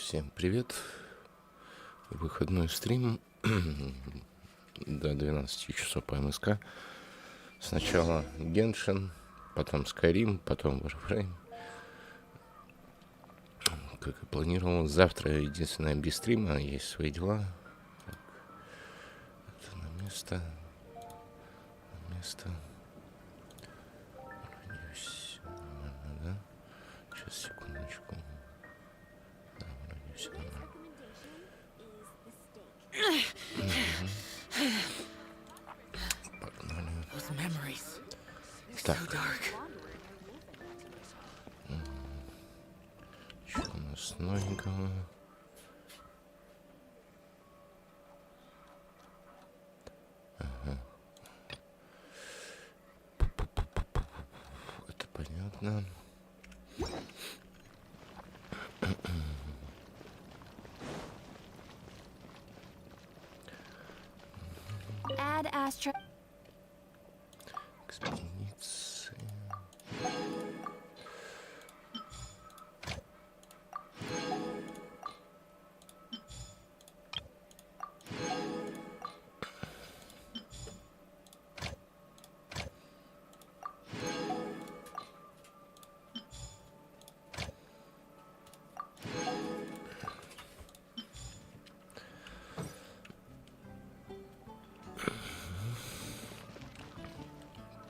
Всем привет! Выходной стрим до 12 часов по МСК. Сначала genshin, потом Скайрим, потом Warframe. Как и планировал, завтра единственное без стрима, есть свои дела. Так, это на место. Вроде все нормально, да? Сейчас, секундочку. Да, вроде все нормально. Погнали. Так. Что у нас новенького? Ага. Это понятно. Экспедиции.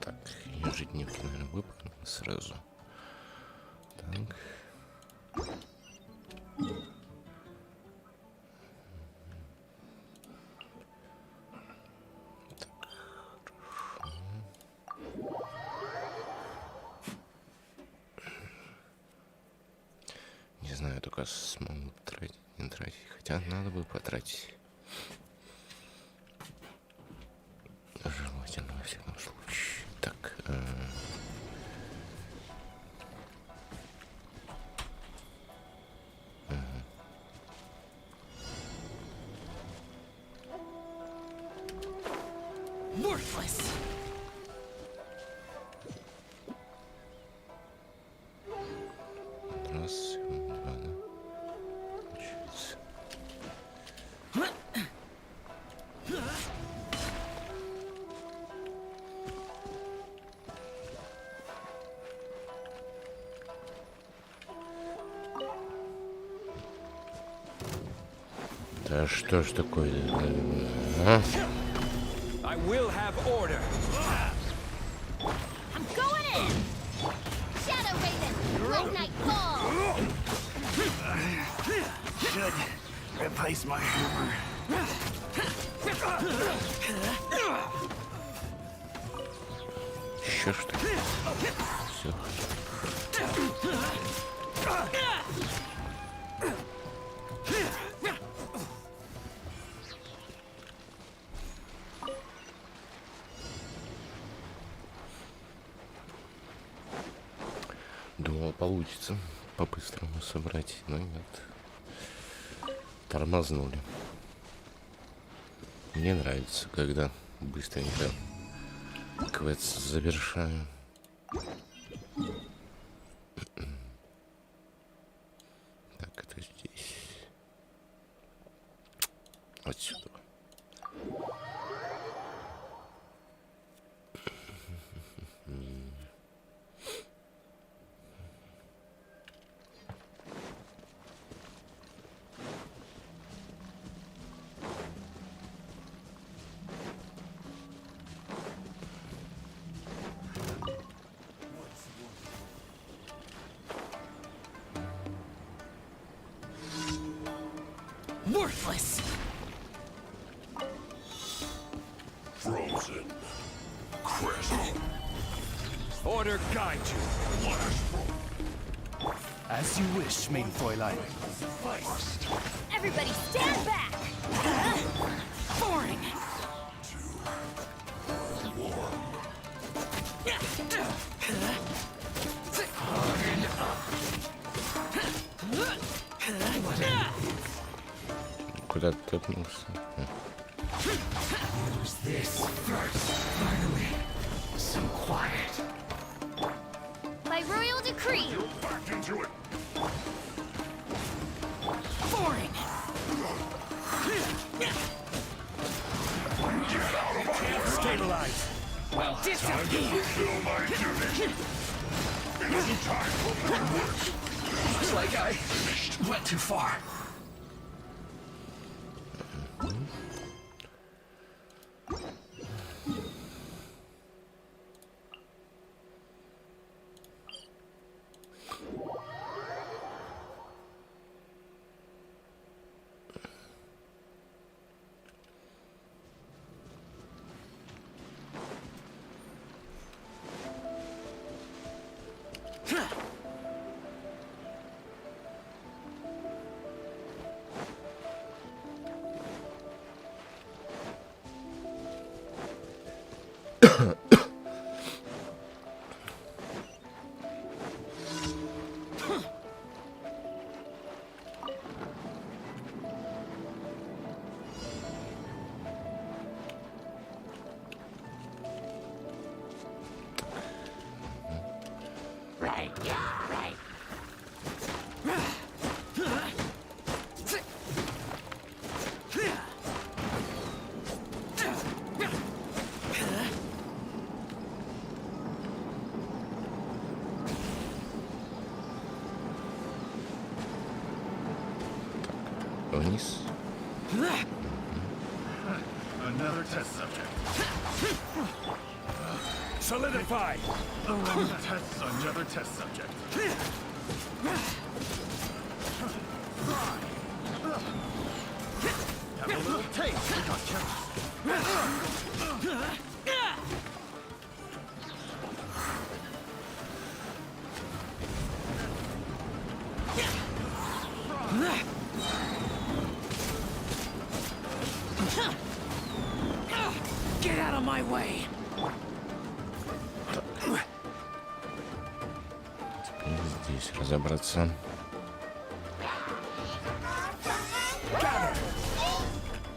Так, ежедневки, наверное, выполним сразу. Так. Не знаю, только смогу тратить, не тратить. Хотя надо бы потратить. Желательно, во всяком случае. Так. Раз, два, да? Получается. Да что ж такое? А? I will have order. I'm going in. Shadow Raven, Light Night Fall. Should replace my hammer. Еще что? Все. Думал, получится по-быстрому собрать, но нет. Тормознули. Мне нравится, когда быстренько квест завершаю. Так, это здесь. Отсюда. Worthless. Frozen. Crystal. Order guide you. As you wish, main Fräulein. Everybody stand back. Boring. Куда ты топнулся? Use this first. Finally, some quiet. By royal decree. Back into it. Stabilize. Well, time to fulfill my duty. Any time for my work. Looks like I went too far. Вниз. Another test subject. Solidify. The wrong test, another test subject. Have a little taste. We got chemist. Get out of my way. Здесь разобраться. Gather.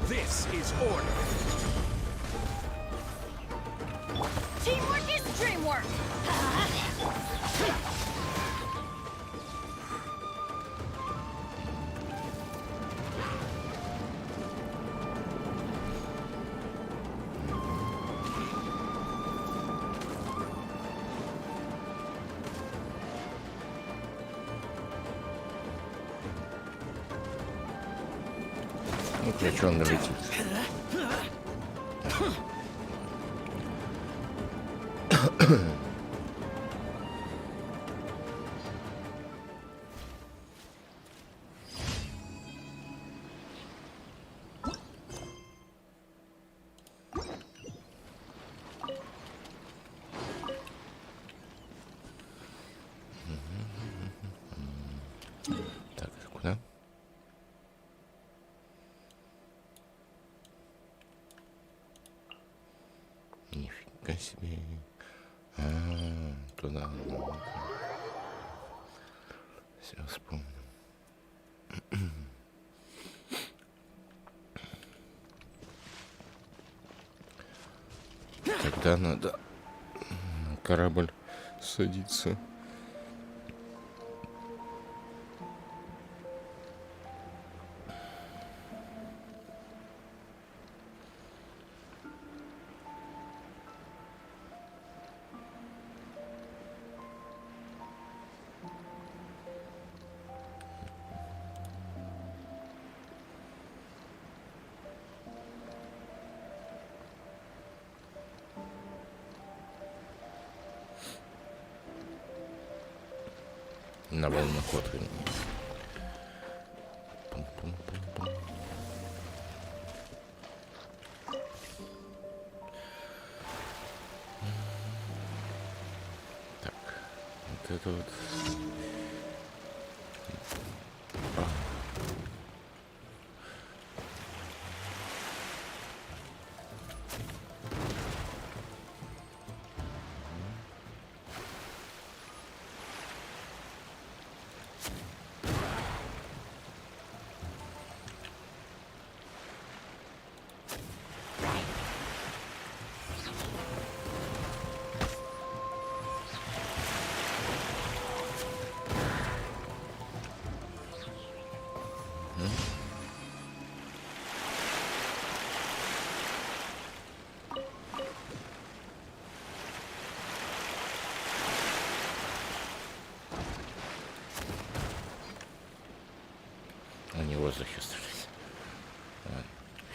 This is order. Teamwork is dreamwork. Ну, что он летит? Так, куда? Нифига себе. Туда. Все вспомнил. Тогда надо на корабль садиться. На волноход. Пум-пум-пум-пум. Так, вот это вот.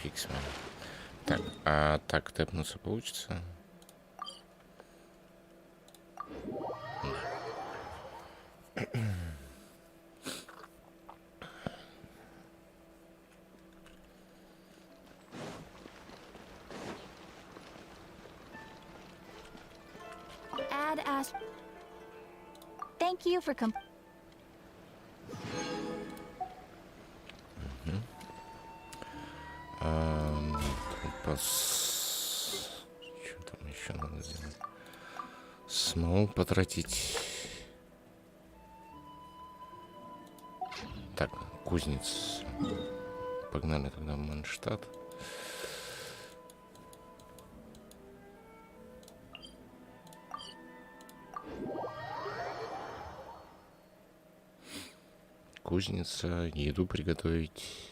фиг с вами. Так, а так тэпнуться получится? Add as. Thank you for Что там еще надо сделать? Смол потратить. Так, кузнец. Погнали тогда в Манштадт. Кузница, еду приготовить.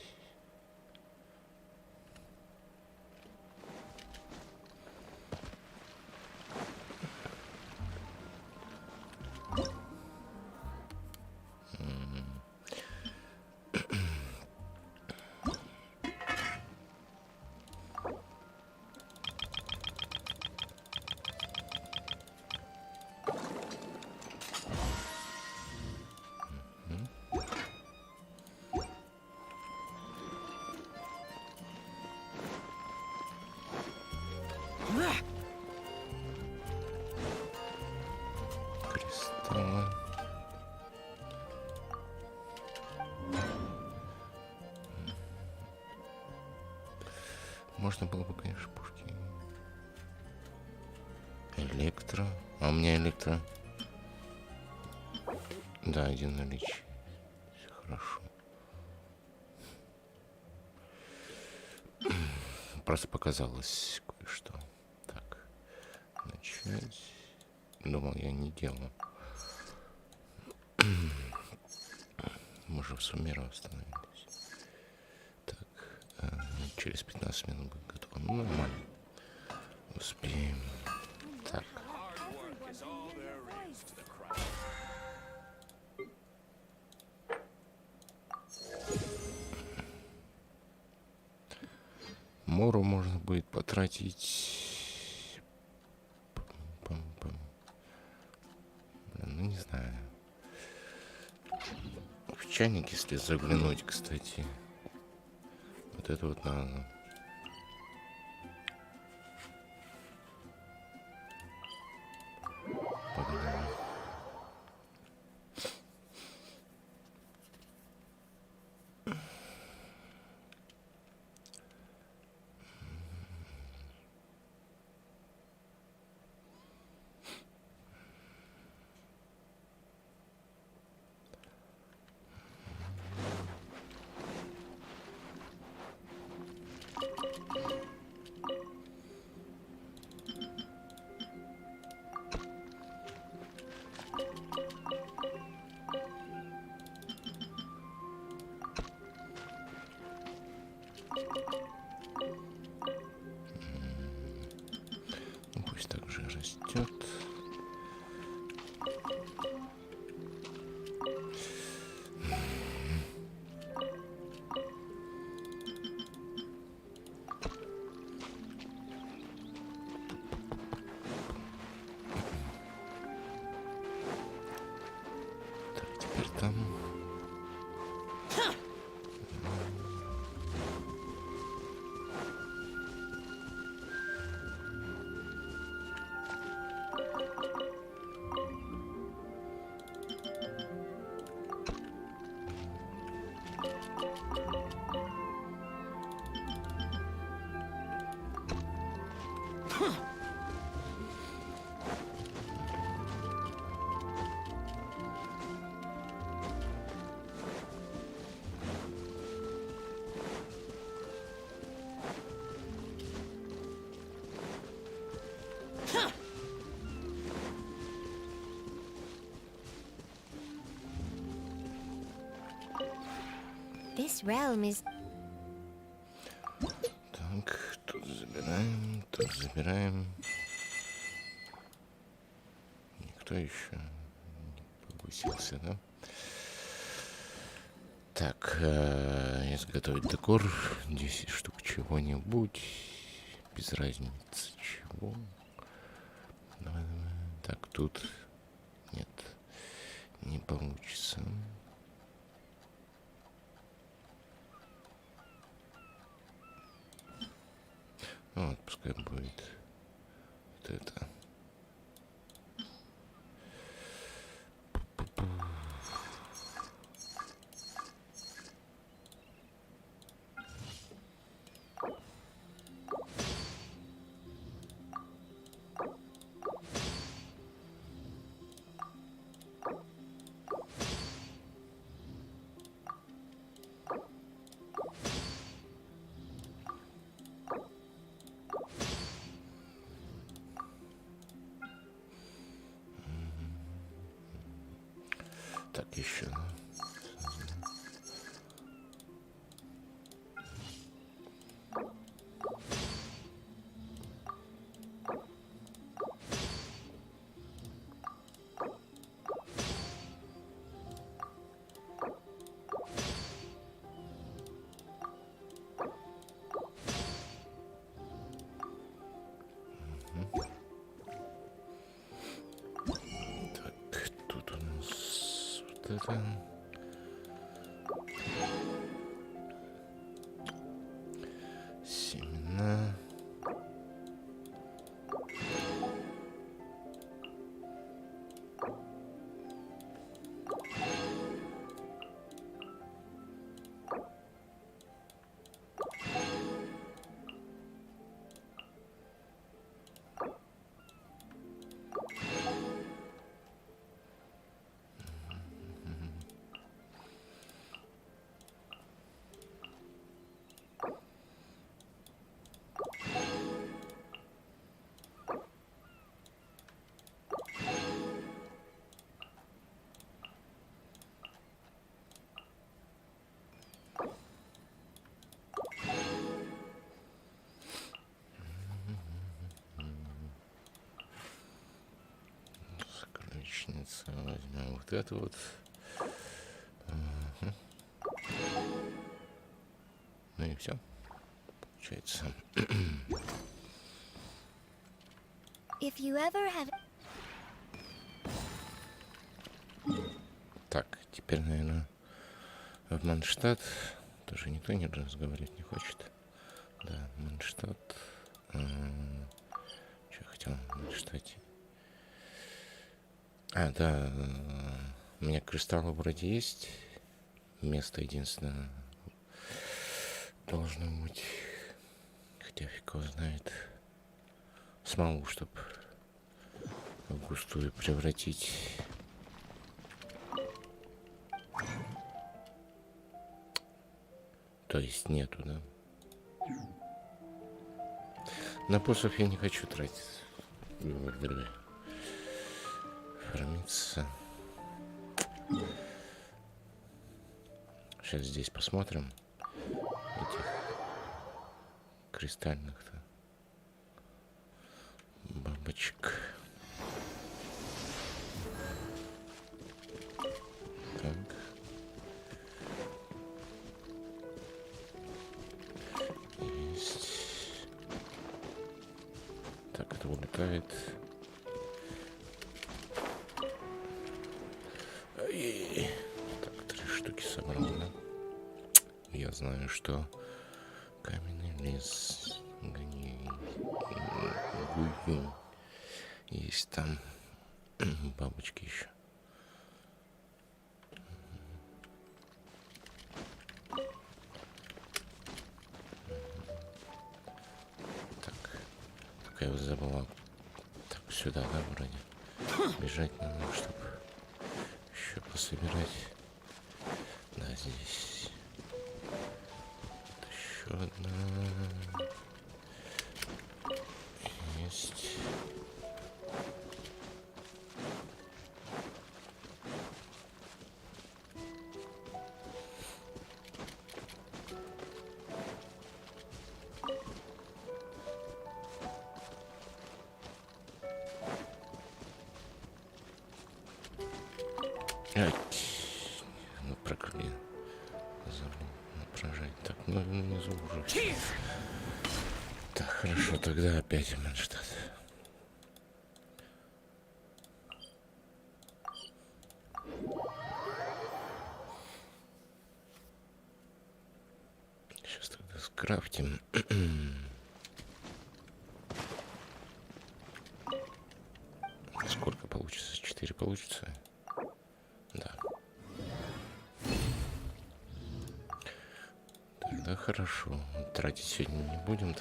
Кристаллы. Можно было бы, конечно, пушки. Электро. А у меня электро. Да, один наличие. Все хорошо. Просто показалось кое-что. Так, начать. Думал, я не делал. Можем суммировать остановились. Так, через 15 минут будет готово. Ну, нормально. Успеем. Так. Мору можно будет потратить. Блин, ну не знаю. В чайник, если заглянуть, кстати. Вот это вот надо. Погнали. Ну, пусть также растет. Так, теперь там. This realm is. Так, тут забираем. Никто еще не погусился, да? Так, изготовить декор. 10 штук чего-нибудь. Без разницы чего. Давай, давай. Так, тут нет, не получится. Ну, вот, пускай будет вот это. Так, еще. Так, тут у нас вот это. Семена. Сокровищница. Возьмем вот это вот. Ага. Ну и все. Получается. If you ever have... Так, теперь, наверное, в Манштадт. Тоже никто не разговаривать не хочет. Да, Манштадт. Что я хотел в Манштадте? А, да. У меня кристаллы вроде есть. Место единственное должно быть. Хотя фиг его знает. Смолу, чтобы в густую превратить. То есть нету, да? На посох я не хочу тратить. Фармиться. Сейчас здесь посмотрим. Этих кристальных-то бабочек. Так. Есть. Так, это улетает. Так, 3 штуки собрал, да? Я знаю, что каменный лес, гую, есть там бабочки еще. Так, только я забыла. Так, сюда, да, вроде. Бежать надо, чтобы еще пособирать. Да, здесь. Вот еще одна. Есть. Ну, прокли. разберусь. Так, хорошо, тогда опять Манштадт. Сейчас тогда скрафтим. Сколько получится? 4 получится? Да. Тогда хорошо. Тратить сегодня не будем.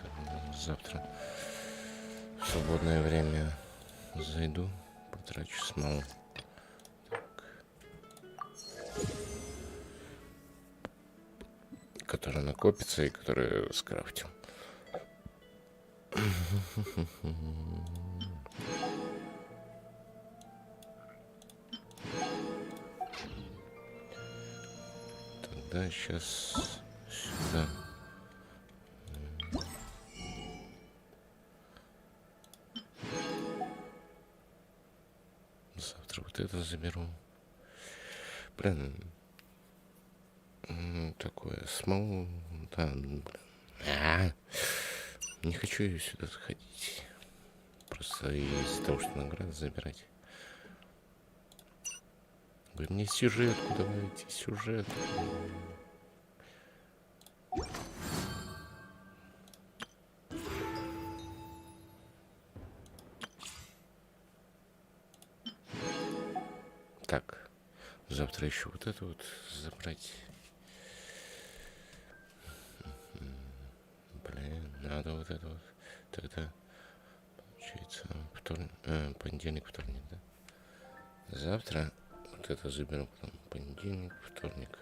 Завтра в свободное время зайду, потрачу смолу. Которая накопится и которую скрафтим. Тогда сейчас сюда. Завтра вот это заберу. Блин. Такое смолу. Да, блин. Не хочу ее сюда заходить. Просто из-за того, что награды забирать. Вы мне сюжетку давайте, сюжет. Так, завтра еще вот это вот забрать. Блин, надо вот это вот. Тогда получается понедельник, вторник, да? Завтра вот это заберу, потом понедельник, вторник.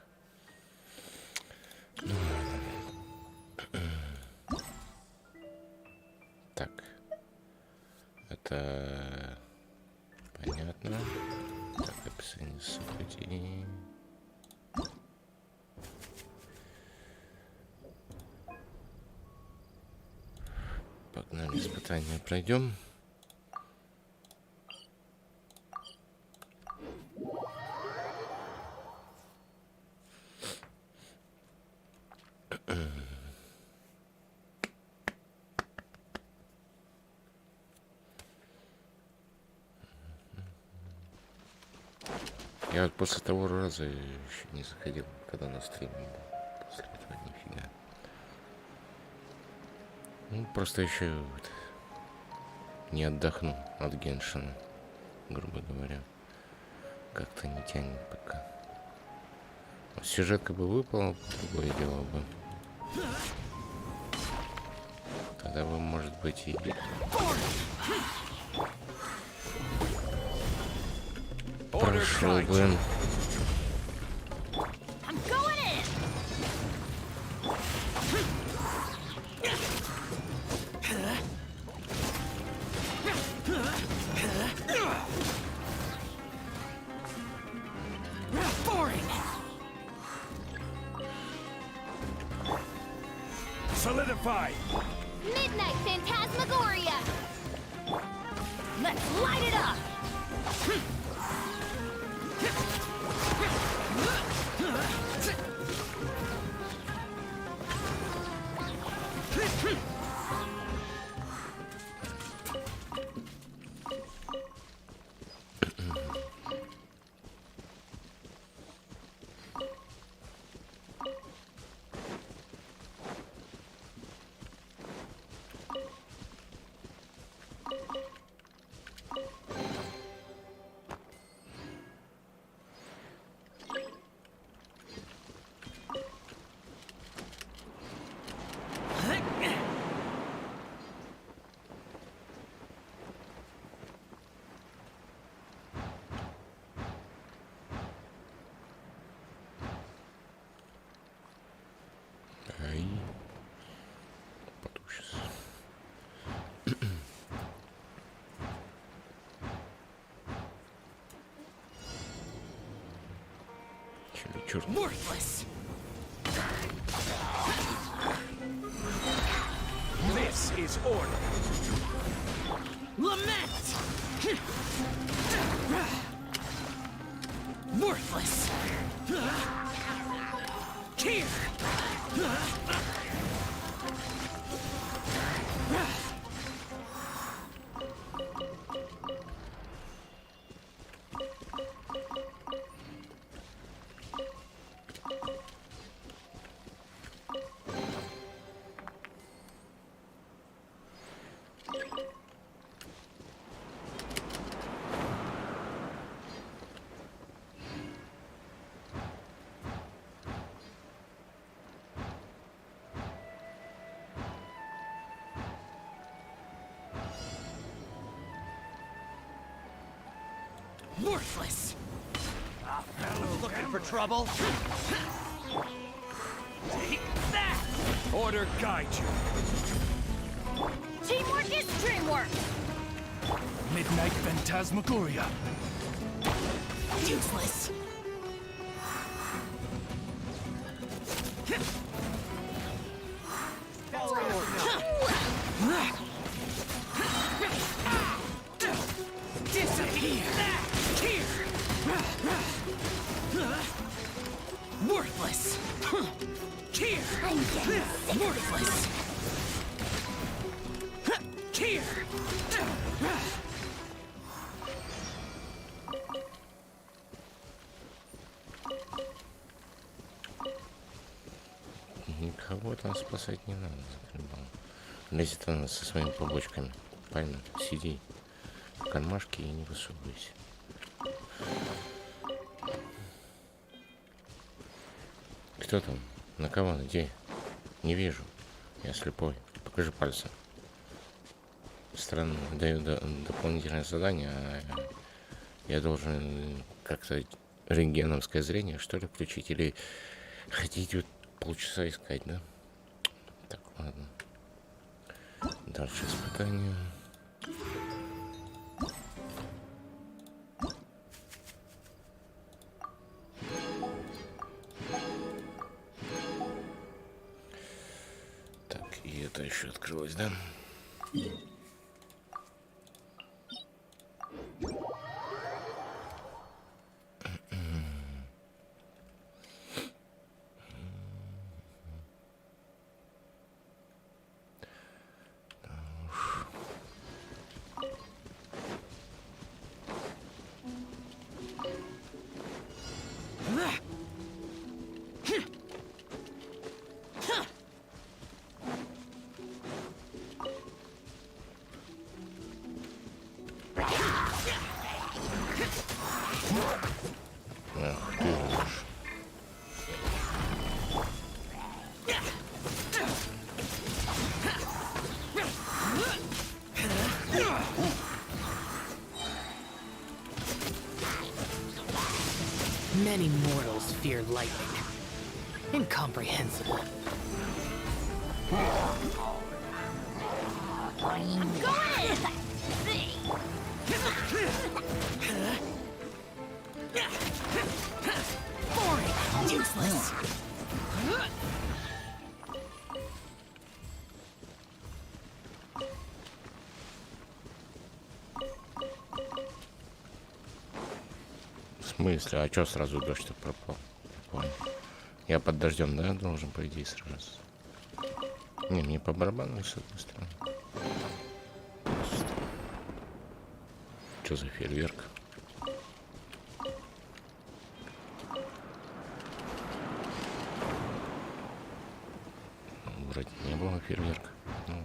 Ну, так. Это понятно. Так, описание событий. Погнали, испытания пройдем. Я вот после того раза еще не заходил, когда на стриме был. После этого нифига. Ну, просто еще вот не отдохну от геншина, грубо говоря. Как-то не тянет пока. Вот сюжетка бы выпала, другое дело бы. Тогда бы, может быть, и... Прошел бы. Solidify! Midnight Phantasmagoria! Let's light it up! Ай. Потом сейчас. Чилю, черт. Worthless! This is order! Lament! Worthless! Here! Worthless. Looking for trouble? Take that! Order guide you. Teamwork is dreamwork. Midnight Phantasmagoria. Useless. Disappear! Here! Worthless! Here! I'm getting sick. Worthless! Here! Никого там спасать не надо, закрывал. Лезет она со своими побочками. Правильно, сиди в кармашке и не высовывайся. Кто там? На кого? Где? Не вижу. Я слепой. Покажи пальцем. Странно, даю дополнительное задание, а я должен как-то рентгеновское зрение, что ли, включить? Или хотите вот полчаса искать, да? Так, ладно. Дальше испытание. Так, и это еще открылось, да? Ах ты ж. Many mortals fear lightning. Incomprehensible. Go in! Boring. Useless. В смысле? А чё сразу дождь пропал? Понял. Я под дождем, да, должен, по идее, сражаться? Не, мне по барабану, с одной стороны. Что за фейерверк? Вроде не было фейерверка. Ну,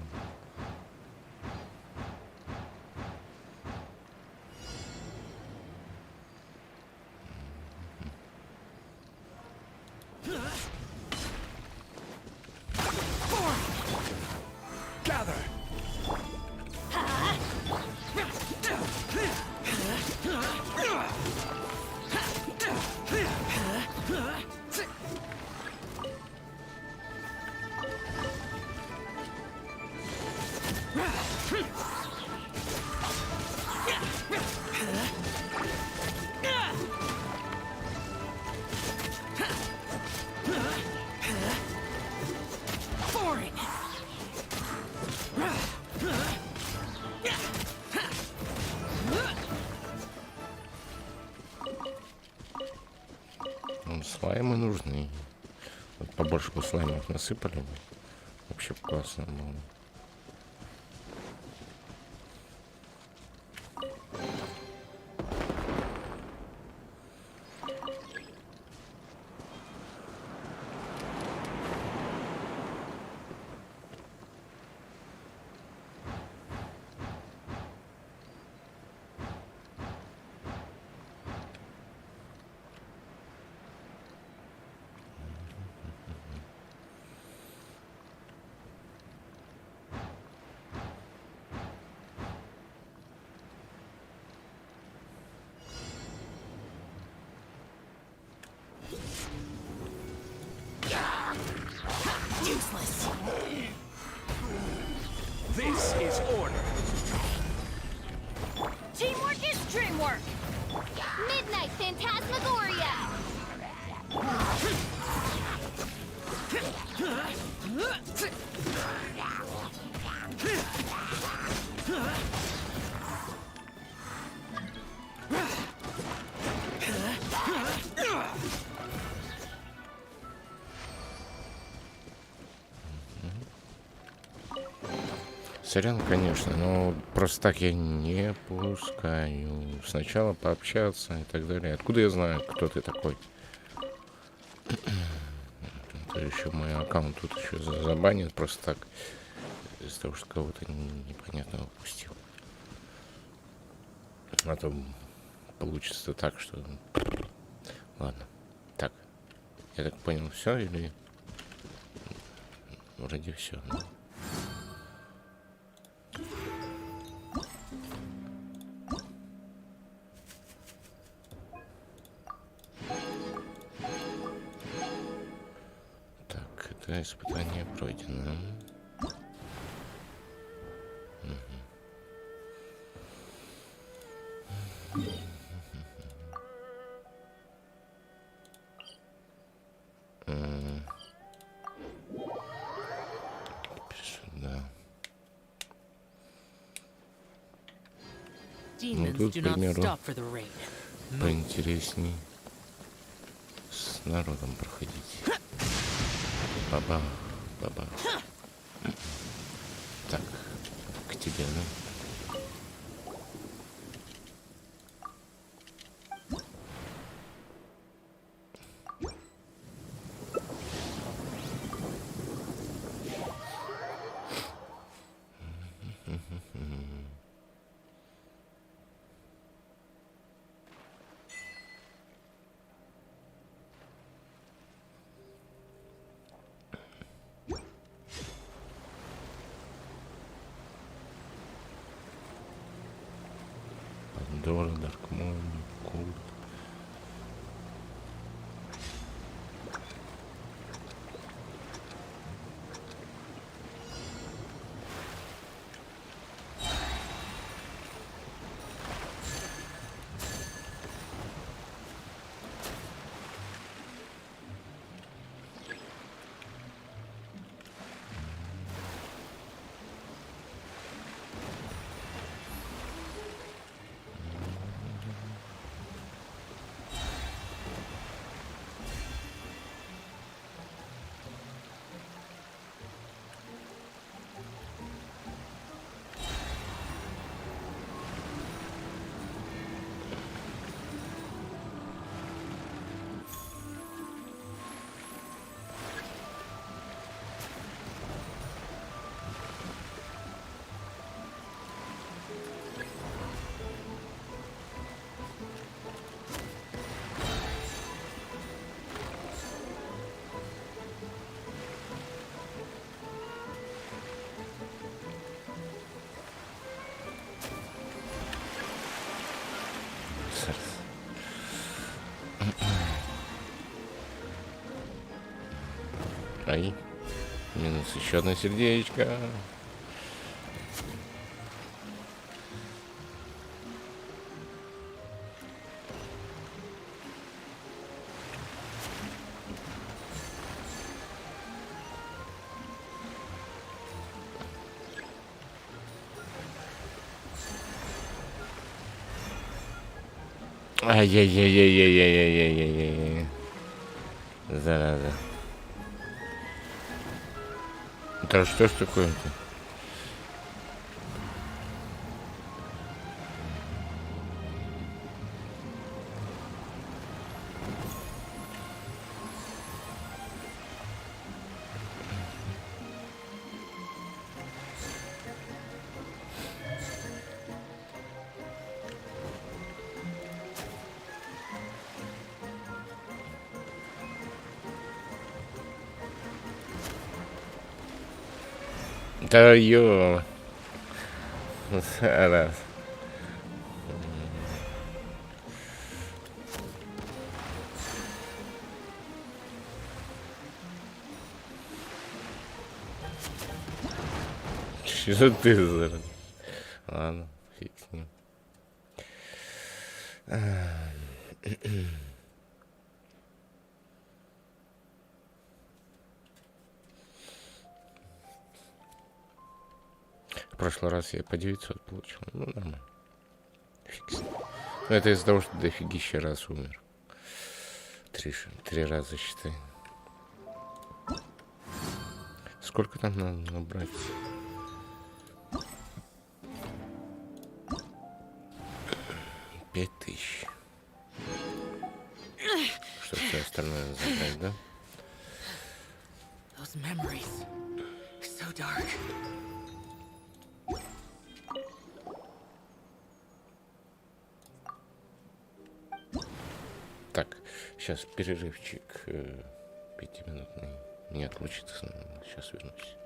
Gather! Boring. ну, слаймы нужны. Вот побольше бы слаймов насыпали бы. Вообще классно было. Useless. This is order. Teamwork is dreamwork. Midnight Phantasmagoria. Сорян, конечно, но просто так я не пускаю. Сначала пообщаться и так далее. Откуда я знаю, кто ты такой? Это еще мой аккаунт тут еще забанят просто так. Из-за того, что кого-то непонятного пустил. А то получится так, что... Ладно. Так. Я так понял, все или... Вроде все. Так, это испытание пройдено. Сюда. Demons тут, do к not примеру, stop for the rain. поинтересней с народом проходить. Баба, баба. Так, к тебе, ну. Пандора, Даркмон, Культ. Ай, минус еще одно сердечко. Ай-яй-яй-яй-яй-яй-яй-яй-яй. Зараза. Это что ж такое-то? Да ё. Раз. Что ты за... Ладно, фиг с ним. В прошлый раз я по 900 получил. Ну, нормально. Фиг с ним. Но это из-за того, что дофигища раз умер. Три раза, считай. Сколько там надо набрать? 5000. Что все остальное забрать, да? Those memories. So dark. Так, сейчас перерывчик 5-минутный. Не отлучится, сейчас вернусь.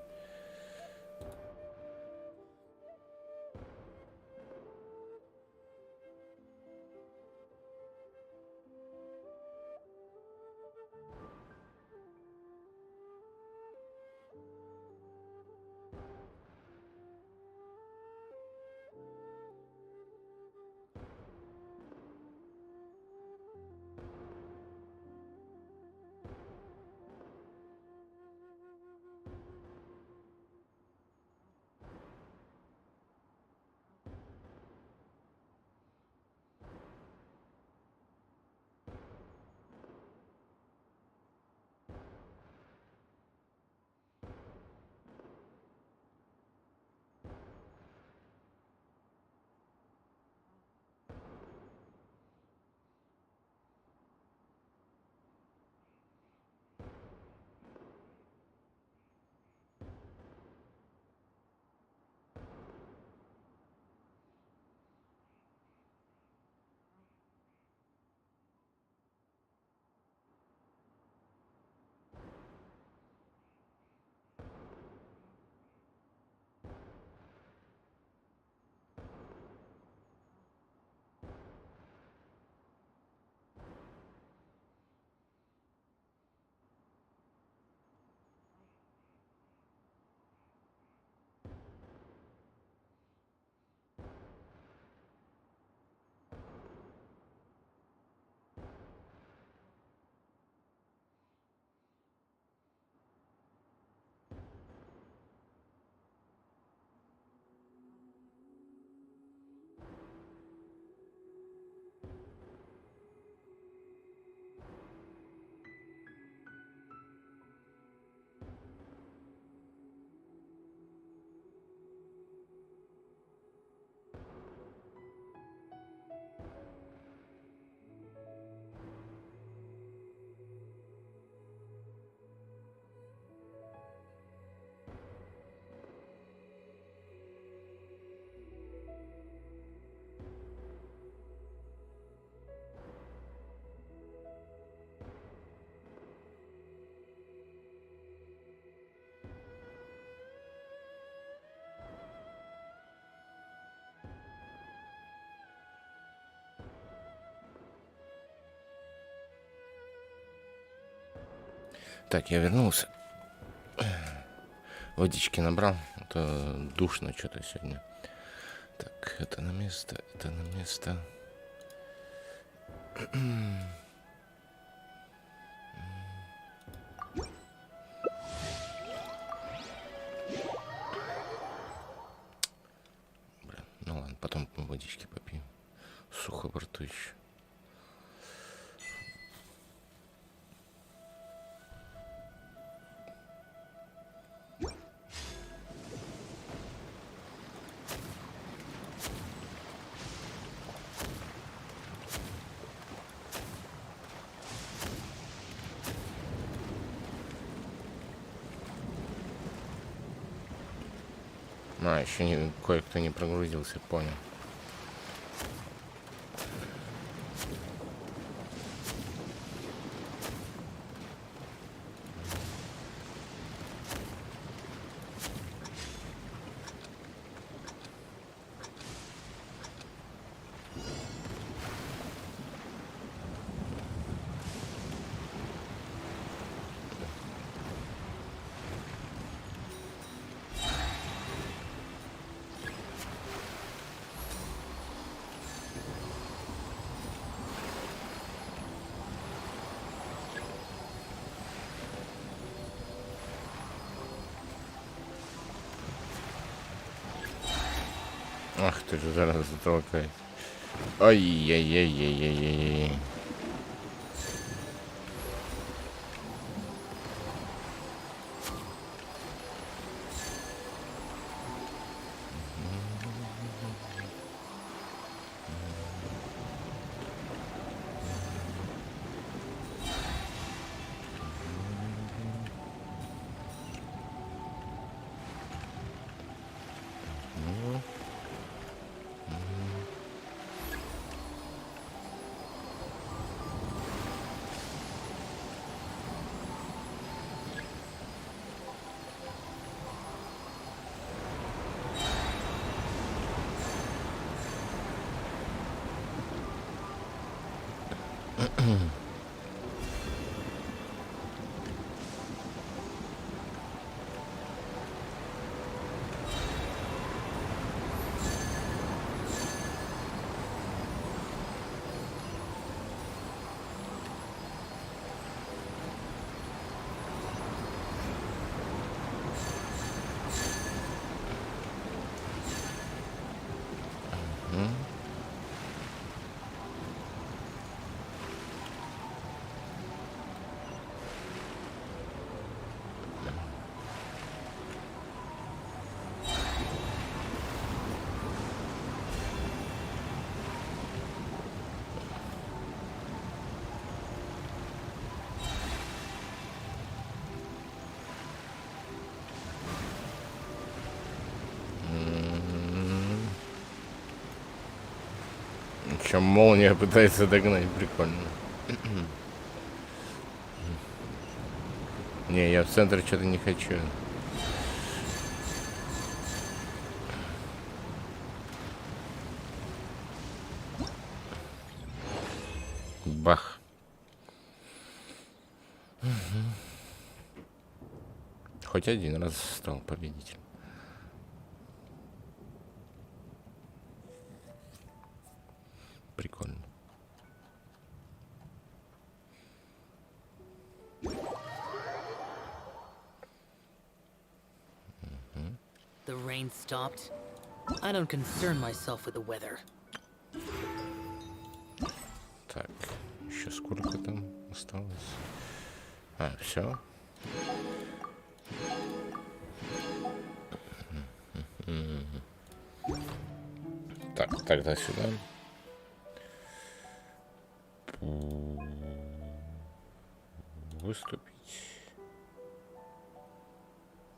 Так, я вернулся. Водички набрал. А то душно что-то сегодня. Так, это на место, это на место. Блин, ну ладно, потом водички попью. Сухо во рту еще. А, еще не, кое-кто не прогрузился, понял. Ах ты же, зараза, толкай. Ай-яй-яй-яй-яй-яй-яй. Чем молния пытается догнать, прикольно. Не, я в центр что-то не хочу. Бах. Хоть один раз стал победителем. Прикольно. The rain stopped. I don't concern myself with the weather. Так, еще сколько там осталось? А, все. Так, тогда сюда. Выступить.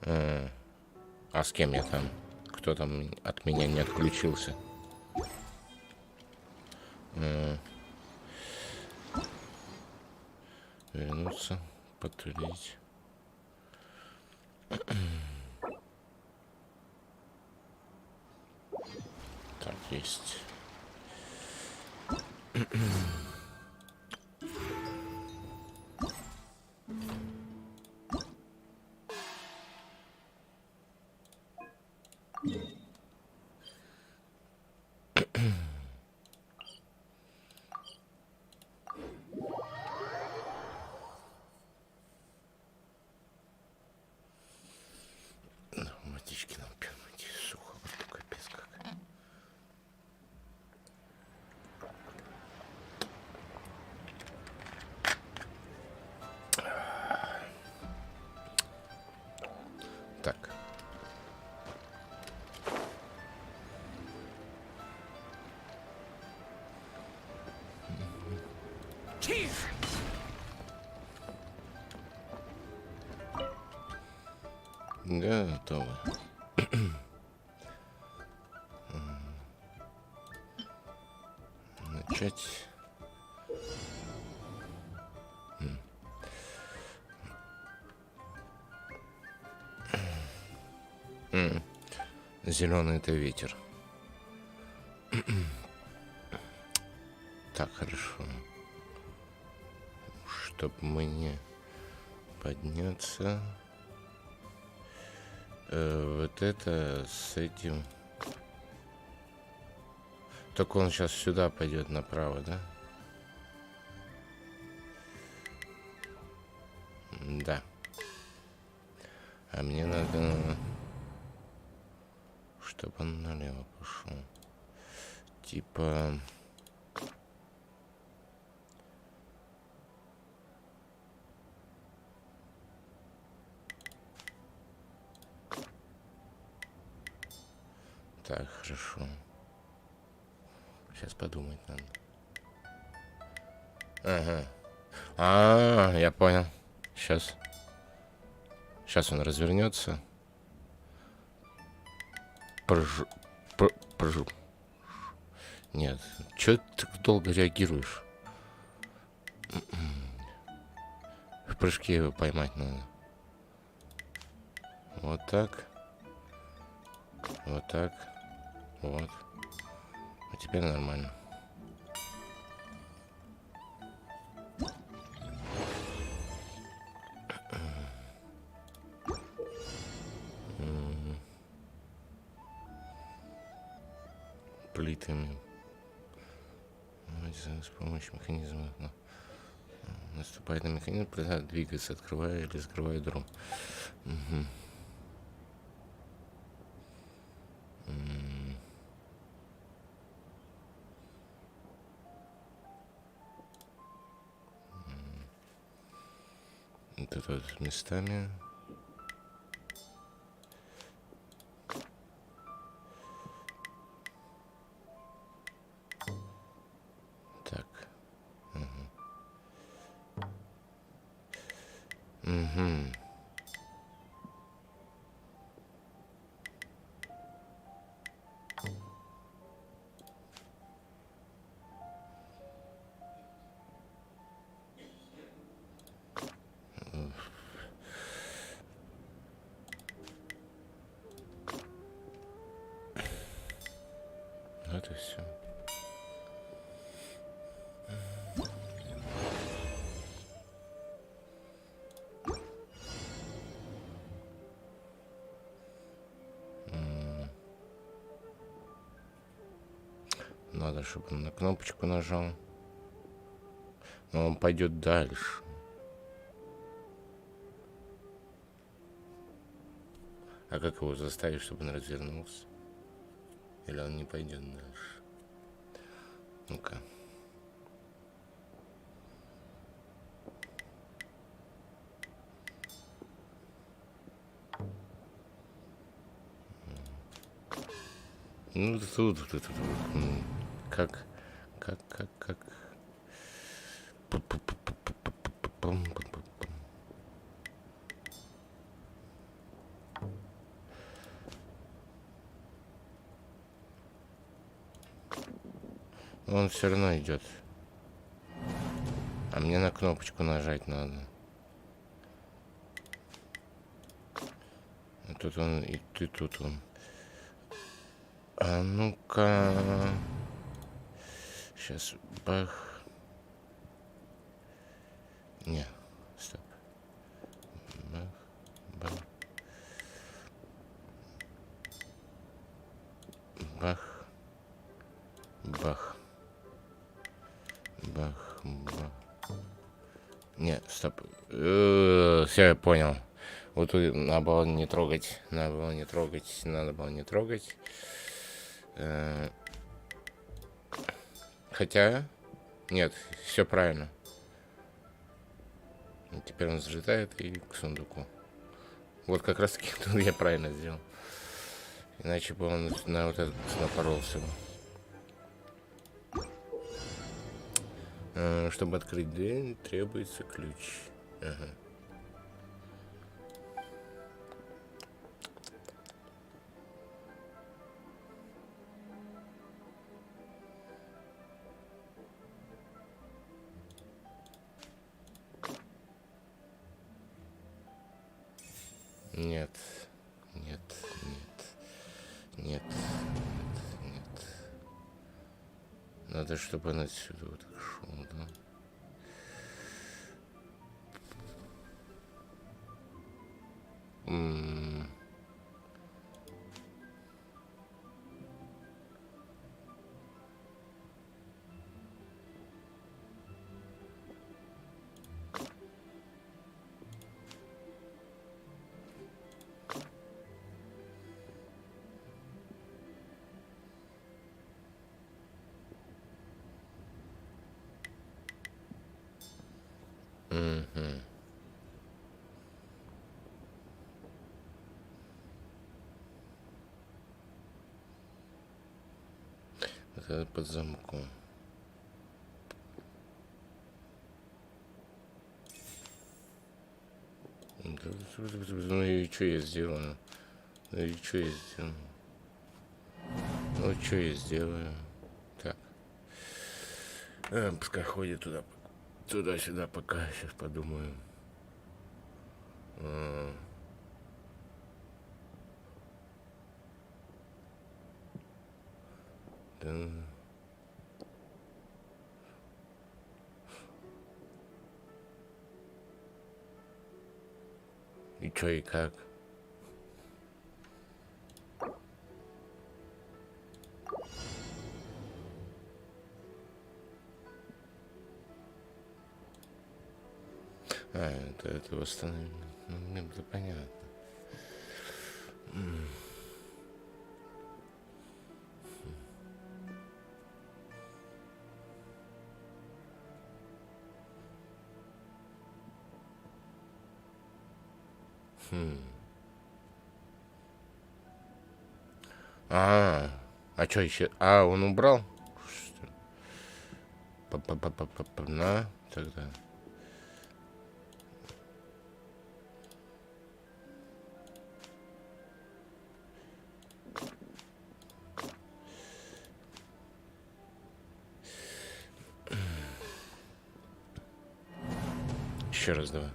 А с кем я там? Кто там от меня не отключился? Вернуться, подтвердить. Так, есть. Водички нам пить, сухо, вот капец как. Так. Готово. Начать. Зеленый это ветер. Так, хорошо. Чтоб мне подняться. Вот это с этим. Только он сейчас сюда пойдет направо, да? Да. А мне надо чтобы он налево пошел. Типа... Так, хорошо. Сейчас подумать надо. Ага. Я понял. Сейчас. Сейчас он развернется. Прожу. Нет. Чё ты так долго реагируешь? В прыжке его поймать надо. Вот так. Вот так. Вот. А теперь нормально. Плитами. С помощью механизма. Наступает на механизм, двигается, открывая или закрывая дром. Вот это вот местами. Так. Вот и все. Надо, чтобы он на кнопочку нажал. Но он пойдет дальше. А как его заставить, чтобы он развернулся? Или он не пойдет дальше? Ну-ка. Ну, тут. Как? Он все равно идет. А мне на кнопочку нажать надо. А тут он, и ты тут он. А ну-ка. Сейчас бах. Не, стоп. Бах. Бах. Бах. Бах. Не, стоп. Все, я понял. Вот тут надо было не трогать. Надо было не трогать. Хотя... Нет, все правильно. Теперь он взлетает и к сундуку. Вот как раз таки тут я правильно сделал. Иначе бы он на вот этот напоролся. Чтобы открыть дверь, требуется ключ. Ага. Нет. Надо, чтобы он отсюда вот так шел, да? это под замком. Ну и что я сделаю? Ну и что я сделаю? Ну что я сделаю? Так. Пускай ходит туда-сюда, пока сейчас подумаю. Да. И чё, и как? Это восстановление. Ну, мне это понятно. А что еще? Он убрал? На, тогда. Еще раз давай.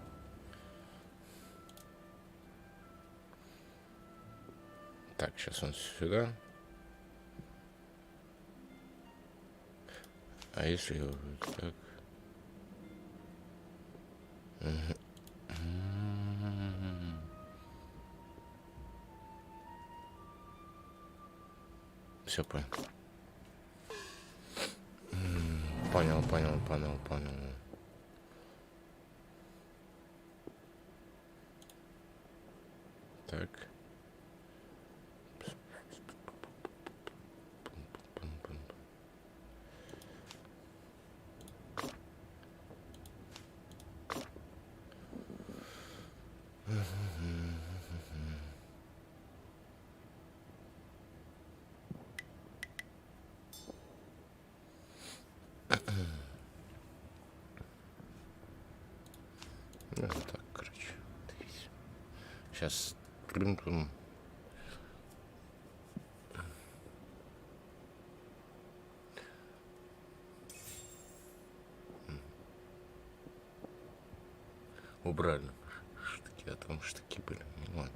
Так, сейчас он сюда. А если его так? Все понял. Понял. Так. Ну, так, короче. Сейчас. Убрали штуки, а там штуки были. Ну, ладно.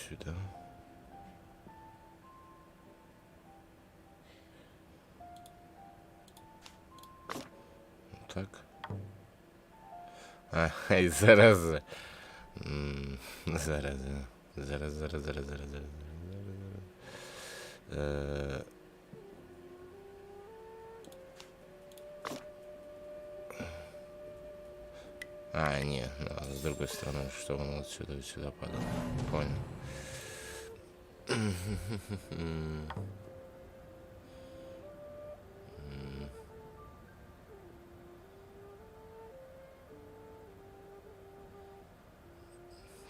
Сюда. Так. Ай, зараза. Зараза. Нет, с другой стороны, что он вот сюда падал. Понял.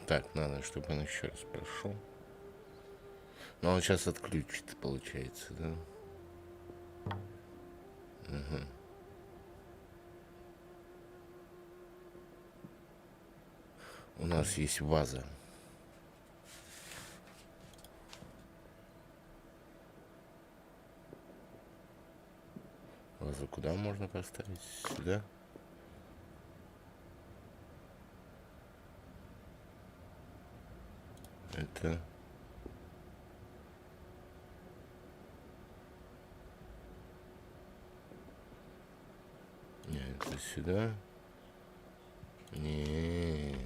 Так, надо, чтобы он еще раз прошел. Но он сейчас отключит, получается, да? Угу. У нас есть ваза. Вазу куда можно поставить? Сюда? Это... Нет, это сюда. Не.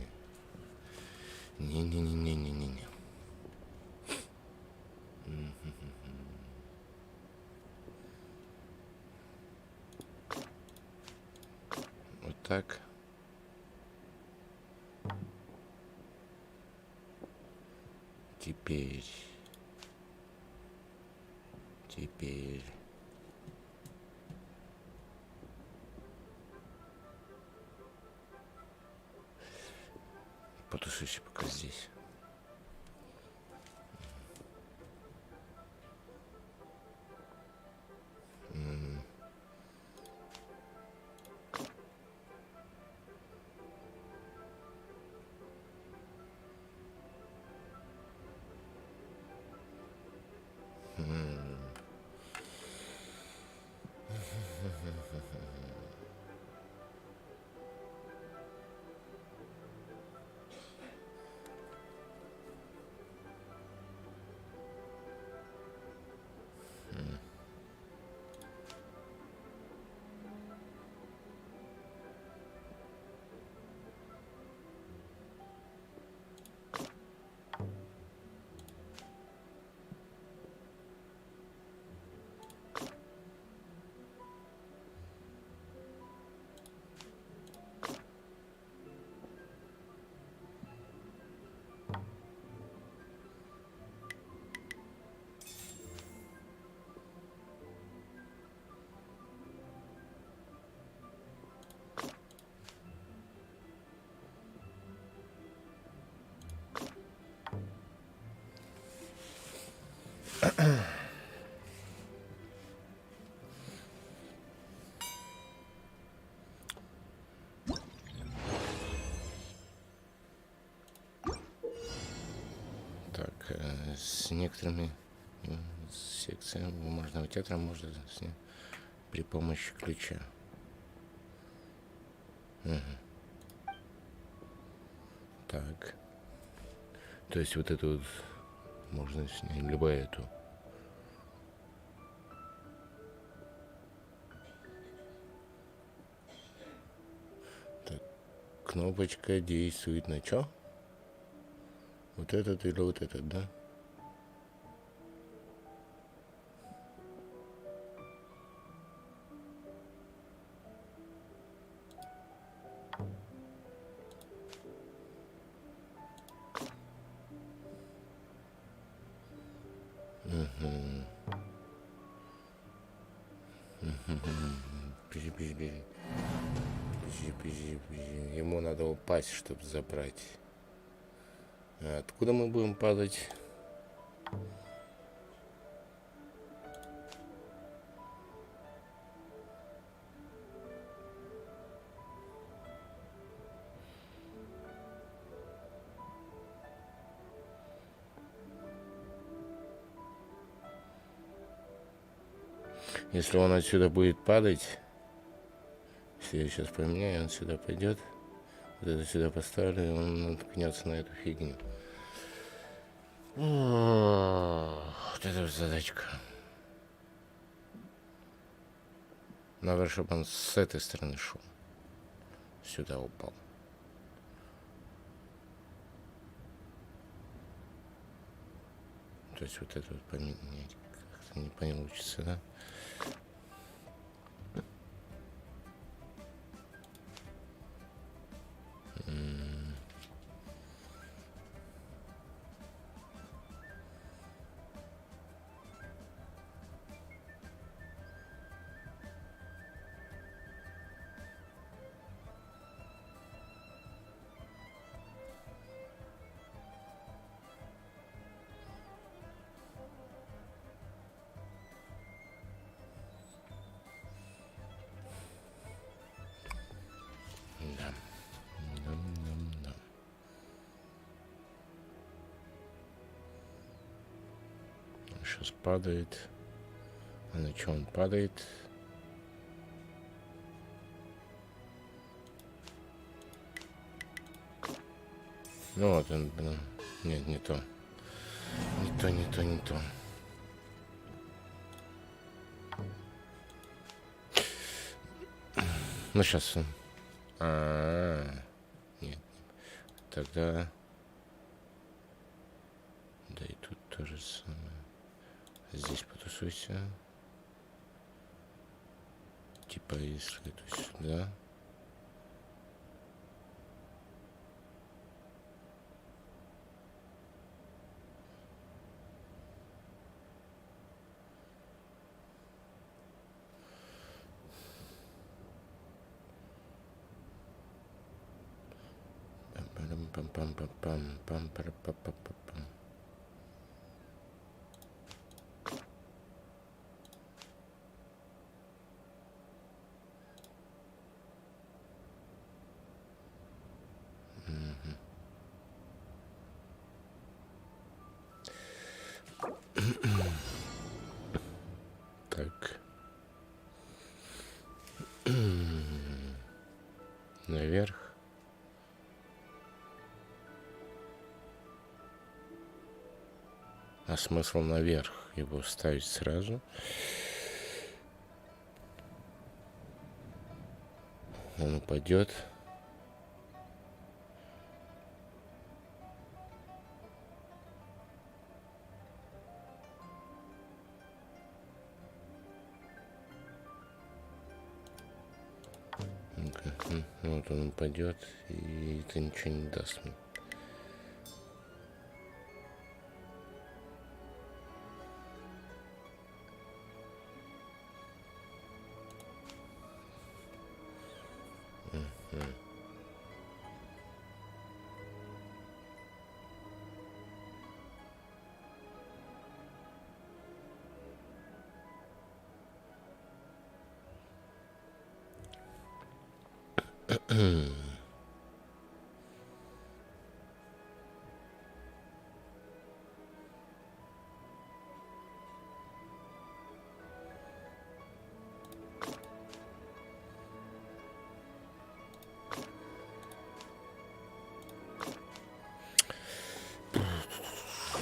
так. Теперь. Потушусь пока здесь. Так, с некоторыми секциями бумажного театра можно снять при помощи ключа. Так. То есть вот эту вот можно снять, либо эту. Так, кнопочка действует на чё? Вот этот или вот этот, да? Бежи. Ему надо упасть, чтобы забрать. А откуда мы будем падать? Если он отсюда будет падать, если я сейчас поменяю, он сюда пойдет. Вот это сюда поставлю, и он наткнется на эту фигню. Вот это задачка. Надо, чтобы он с этой стороны шел. Сюда упал. То есть вот это вот поменять как-то не получится, да? Сейчас падает. А на что он падает? Ну вот он, блин. Нет, не то. Не то. Ну сейчас он. Нет. Тогда. Да и тут то же самое. Здесь потусуйся. Типа если это сюда. Пам-пам-пам-пам-пам-пам-пам-пам-пам. Так. Наверх. А смысл наверх его ставить сразу? Он упадет. Вот он упадет, и это ничего не даст мне.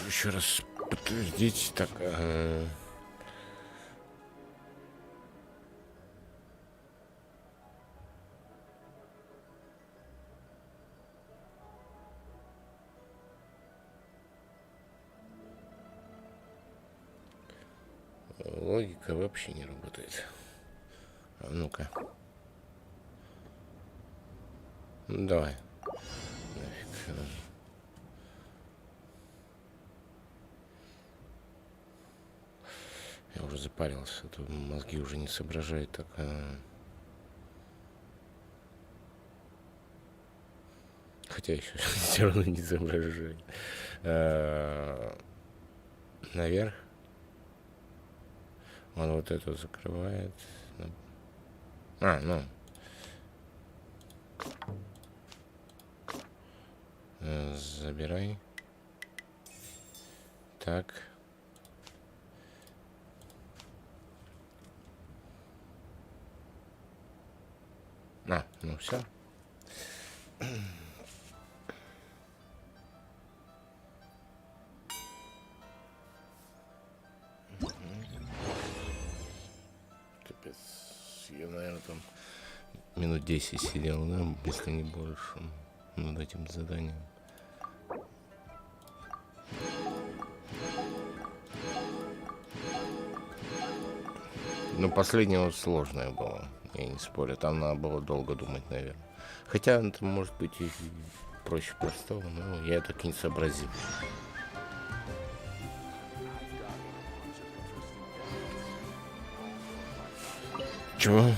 Еще раз подтвердить, так. Логика вообще не работает. А ну-ка. Ну, давай. Нафиг. Я уже запарился, то мозги уже не соображают так. Хотя еще все равно не соображаю. Наверх. Он вот эту закрывает. Ну. Забирай. Так. Ну все. Капец. Я, наверное, там минут 10 сидел, да, если не больше, над этим заданием. Ну, последнее вот сложное было. Я не спорю, там надо было долго думать, наверное. Хотя это может быть и проще простого, но я так и не сообразил. Чего?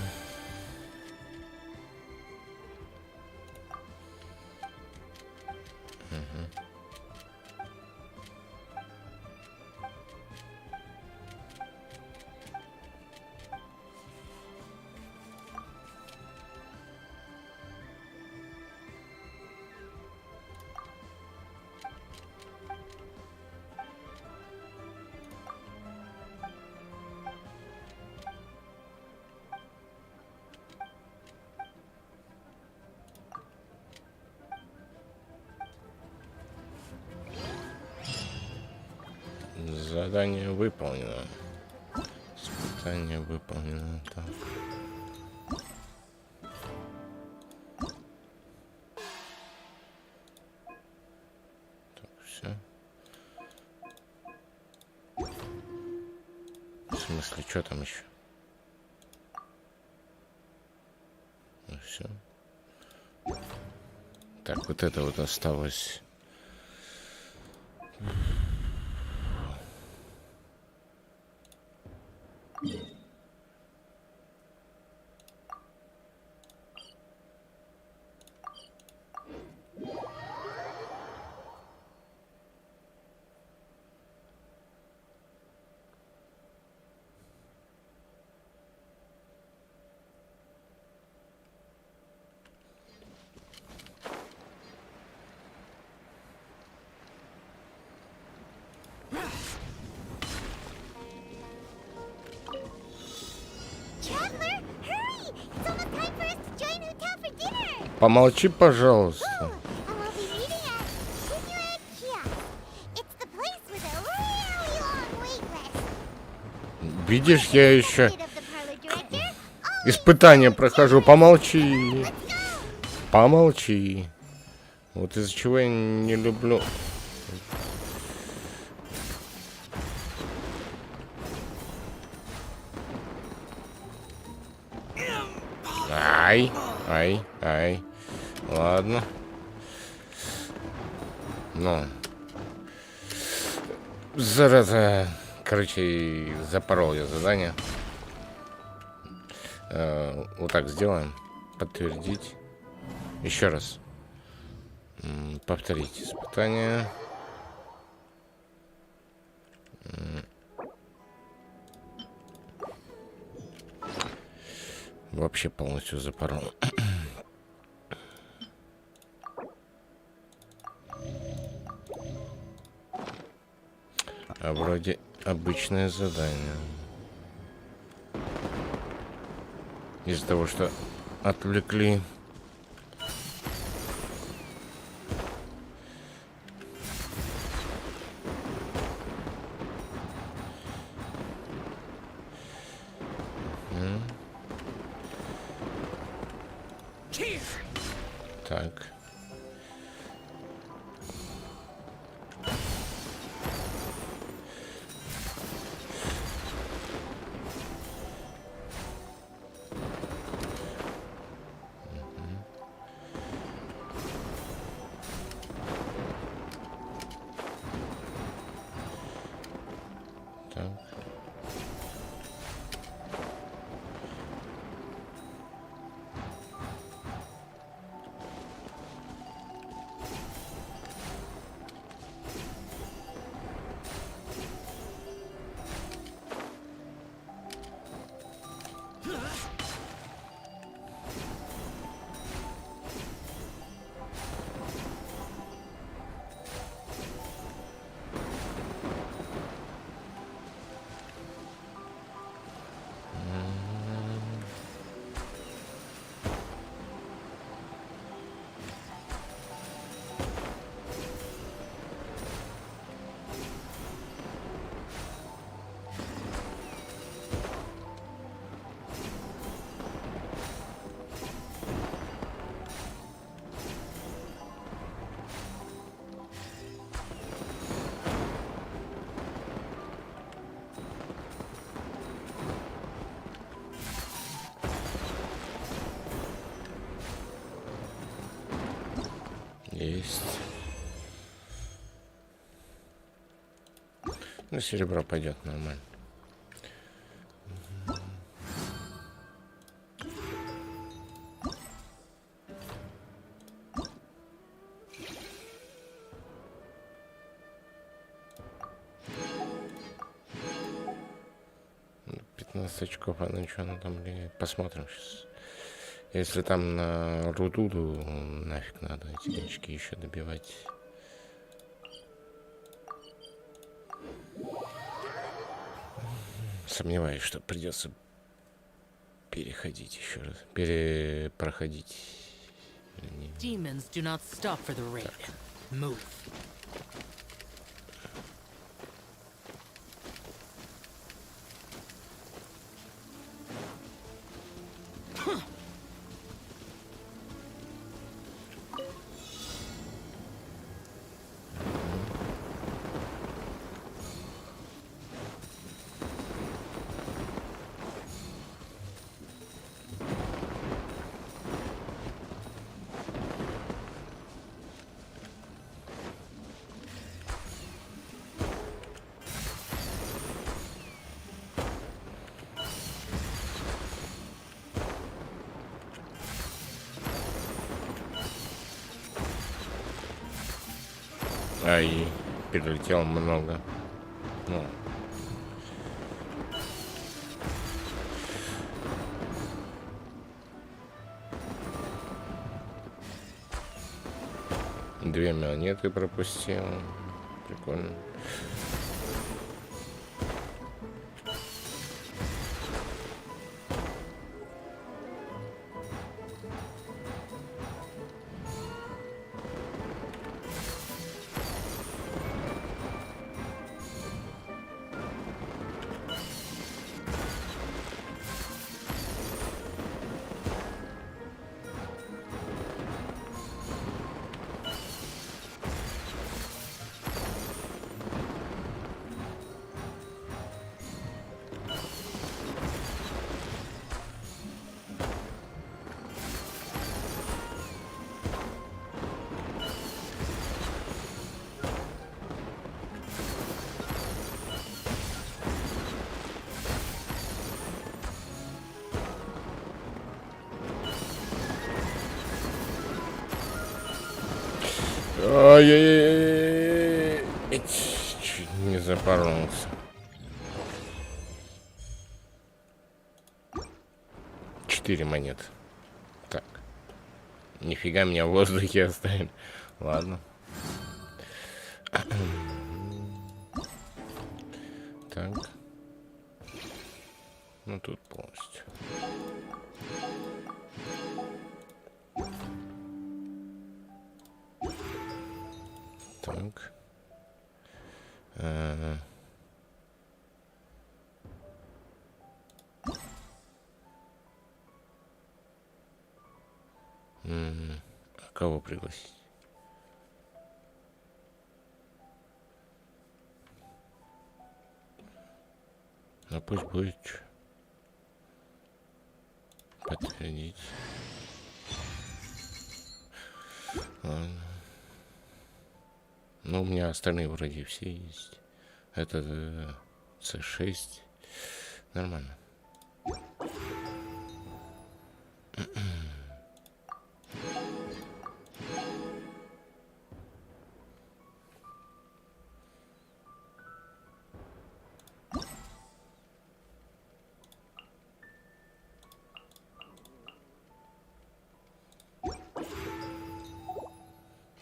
Задание выполнено. Испытание выполнено. Так. Так, все. В смысле, что там еще? Ну все. Так, вот это вот осталось. помолчи, пожалуйста. And we'll be meeting at Kiosk. It's the place with a really long wait list. Видишь, я еще Bit of the parlor director. испытание прохожу. Помолчи. Let's go. Помолчи. Вот из-за чего я не люблю. Ай, ай. Ладно. Ну. Зараза. Короче, запорол я задание. Вот так сделаем. Подтвердить. Еще раз. Повторить испытание. Вообще полностью запорол. А вроде обычное задание. Из-за того, что отвлекли. Так. Так. Есть. Ну, серебро пойдет нормально. Ну, 15 очков, а на что она там влияет? Посмотрим сейчас. Если там на руду, нафиг надо эти очки еще добивать. Сомневаюсь, что придется переходить еще раз. Перепроходить. Demons do not stop for the raid. Move. Ай, перелетел много. Ну. Две монеты пропустил. Прикольно. Ай-яй-яй-яй-яй. Чуть не запоролся. 4 монеты. Так. Нифига меня в воздухе оставили. Ладно. Так. Ну тут полностью. Так. А кого пригласить? Ну пусть будет. Подтвердить. Ладно. Ну, у меня остальные вроде все есть. Это C6. Нормально.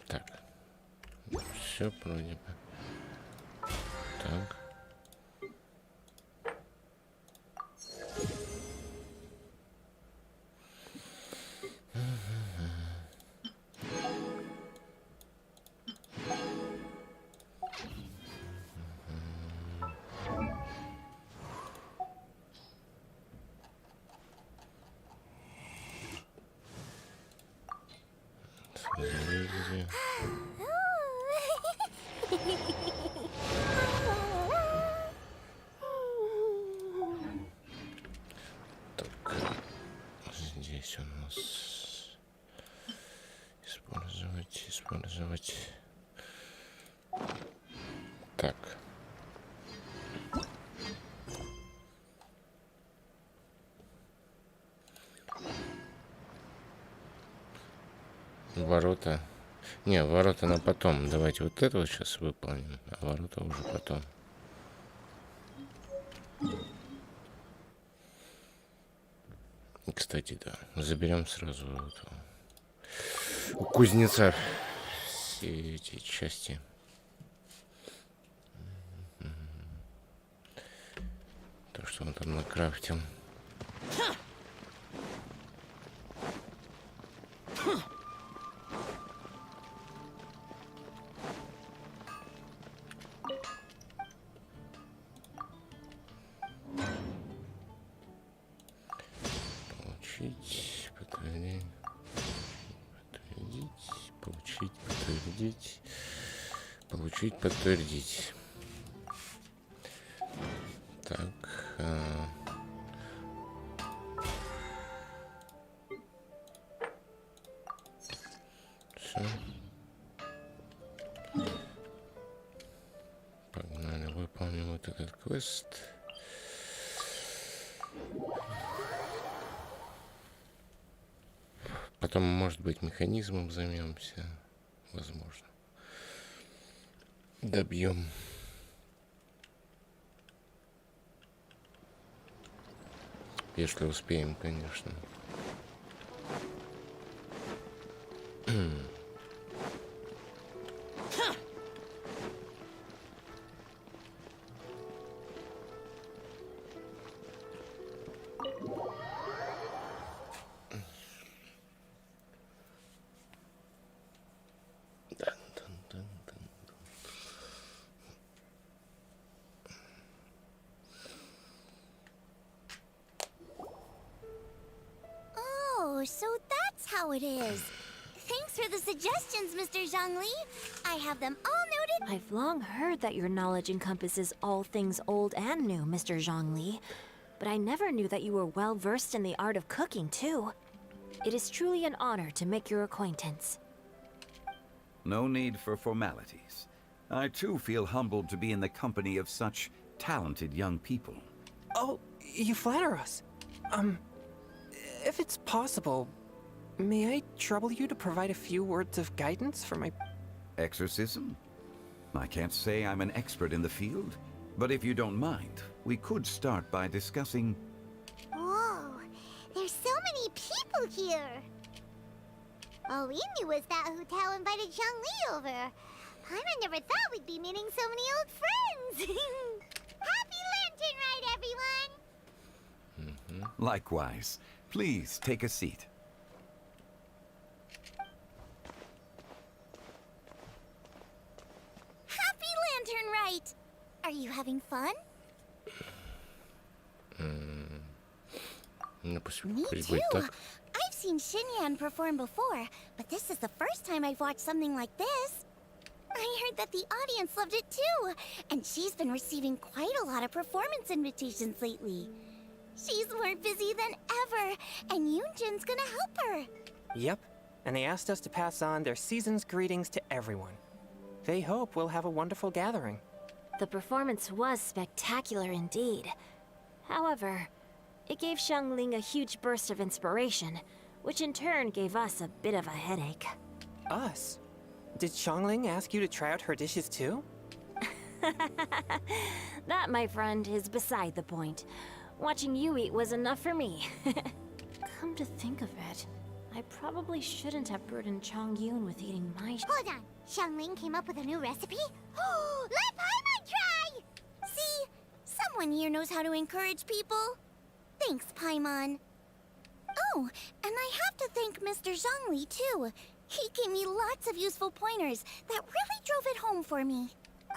Так. Все вроде бы. Так. Смотрите. Так. Здесь у нас использовать. Так. Ворота. Не, ворота на потом. Давайте вот это вот сейчас выполним, а ворота уже потом. И, кстати, да, заберем сразу у кузнеца все эти части. То, что он там накрафтил. Получить, подтвердить. Так. Все. Погнали, выполним вот этот квест. Потом, может быть, механизмом займемся. Возможно. Добьем. Если успеем, конечно. Oh, so that's how it is. Thanks for the suggestions, Mr. Zhongli. I have them all noted. I've long heard that your knowledge encompasses all things old and new, Mr. Zhongli. But I never knew that you were well versed in the art of cooking, too. It is truly an honor to make your acquaintance. No need for formalities. I too feel humbled to be in the company of such talented young people. Oh, you flatter us. If it's possible, may I trouble you to provide a few words of guidance for my Exorcism? I can't say I'm an expert in the field, but if you don't mind, we could start by discussing... Whoa, there's so many people here. All we knew was that Hu Tao invited Zhongli over. Paimon never thought we'd be meeting so many old friends. Happy Lantern Ride, everyone! Likewise. Please take a seat. Happy Lantern Ride! Are you having fun? Ну, пусть Me будет too. так. I've seen Xinyan perform before, but this is the first time I've watched something like this. I heard that the audience loved it too, and she's been receiving quite a lot of performance invitations lately. She's more busy than ever, and Yoonjin's gonna help her. Yep, and they asked us to pass on their season's greetings to everyone. They hope we'll have a wonderful gathering. The performance was spectacular indeed. However, it gave Xiangling a huge burst of inspiration, which in turn gave us a bit of a headache. Us? Did Xiangling ask you to try out her dishes too? That, my friend, is beside the point. Watching you eat was enough for me. Come to think of it, I probably shouldn't have burdened Chongyun with eating my Hold on, Xiangling came up with a new recipe? Oh, let Paimon try! See, someone here knows how to encourage people. Thanks, Paimon. Oh, and I have to thank Mr. Zhongli too. He gave me lots of useful pointers that really drove it home for me.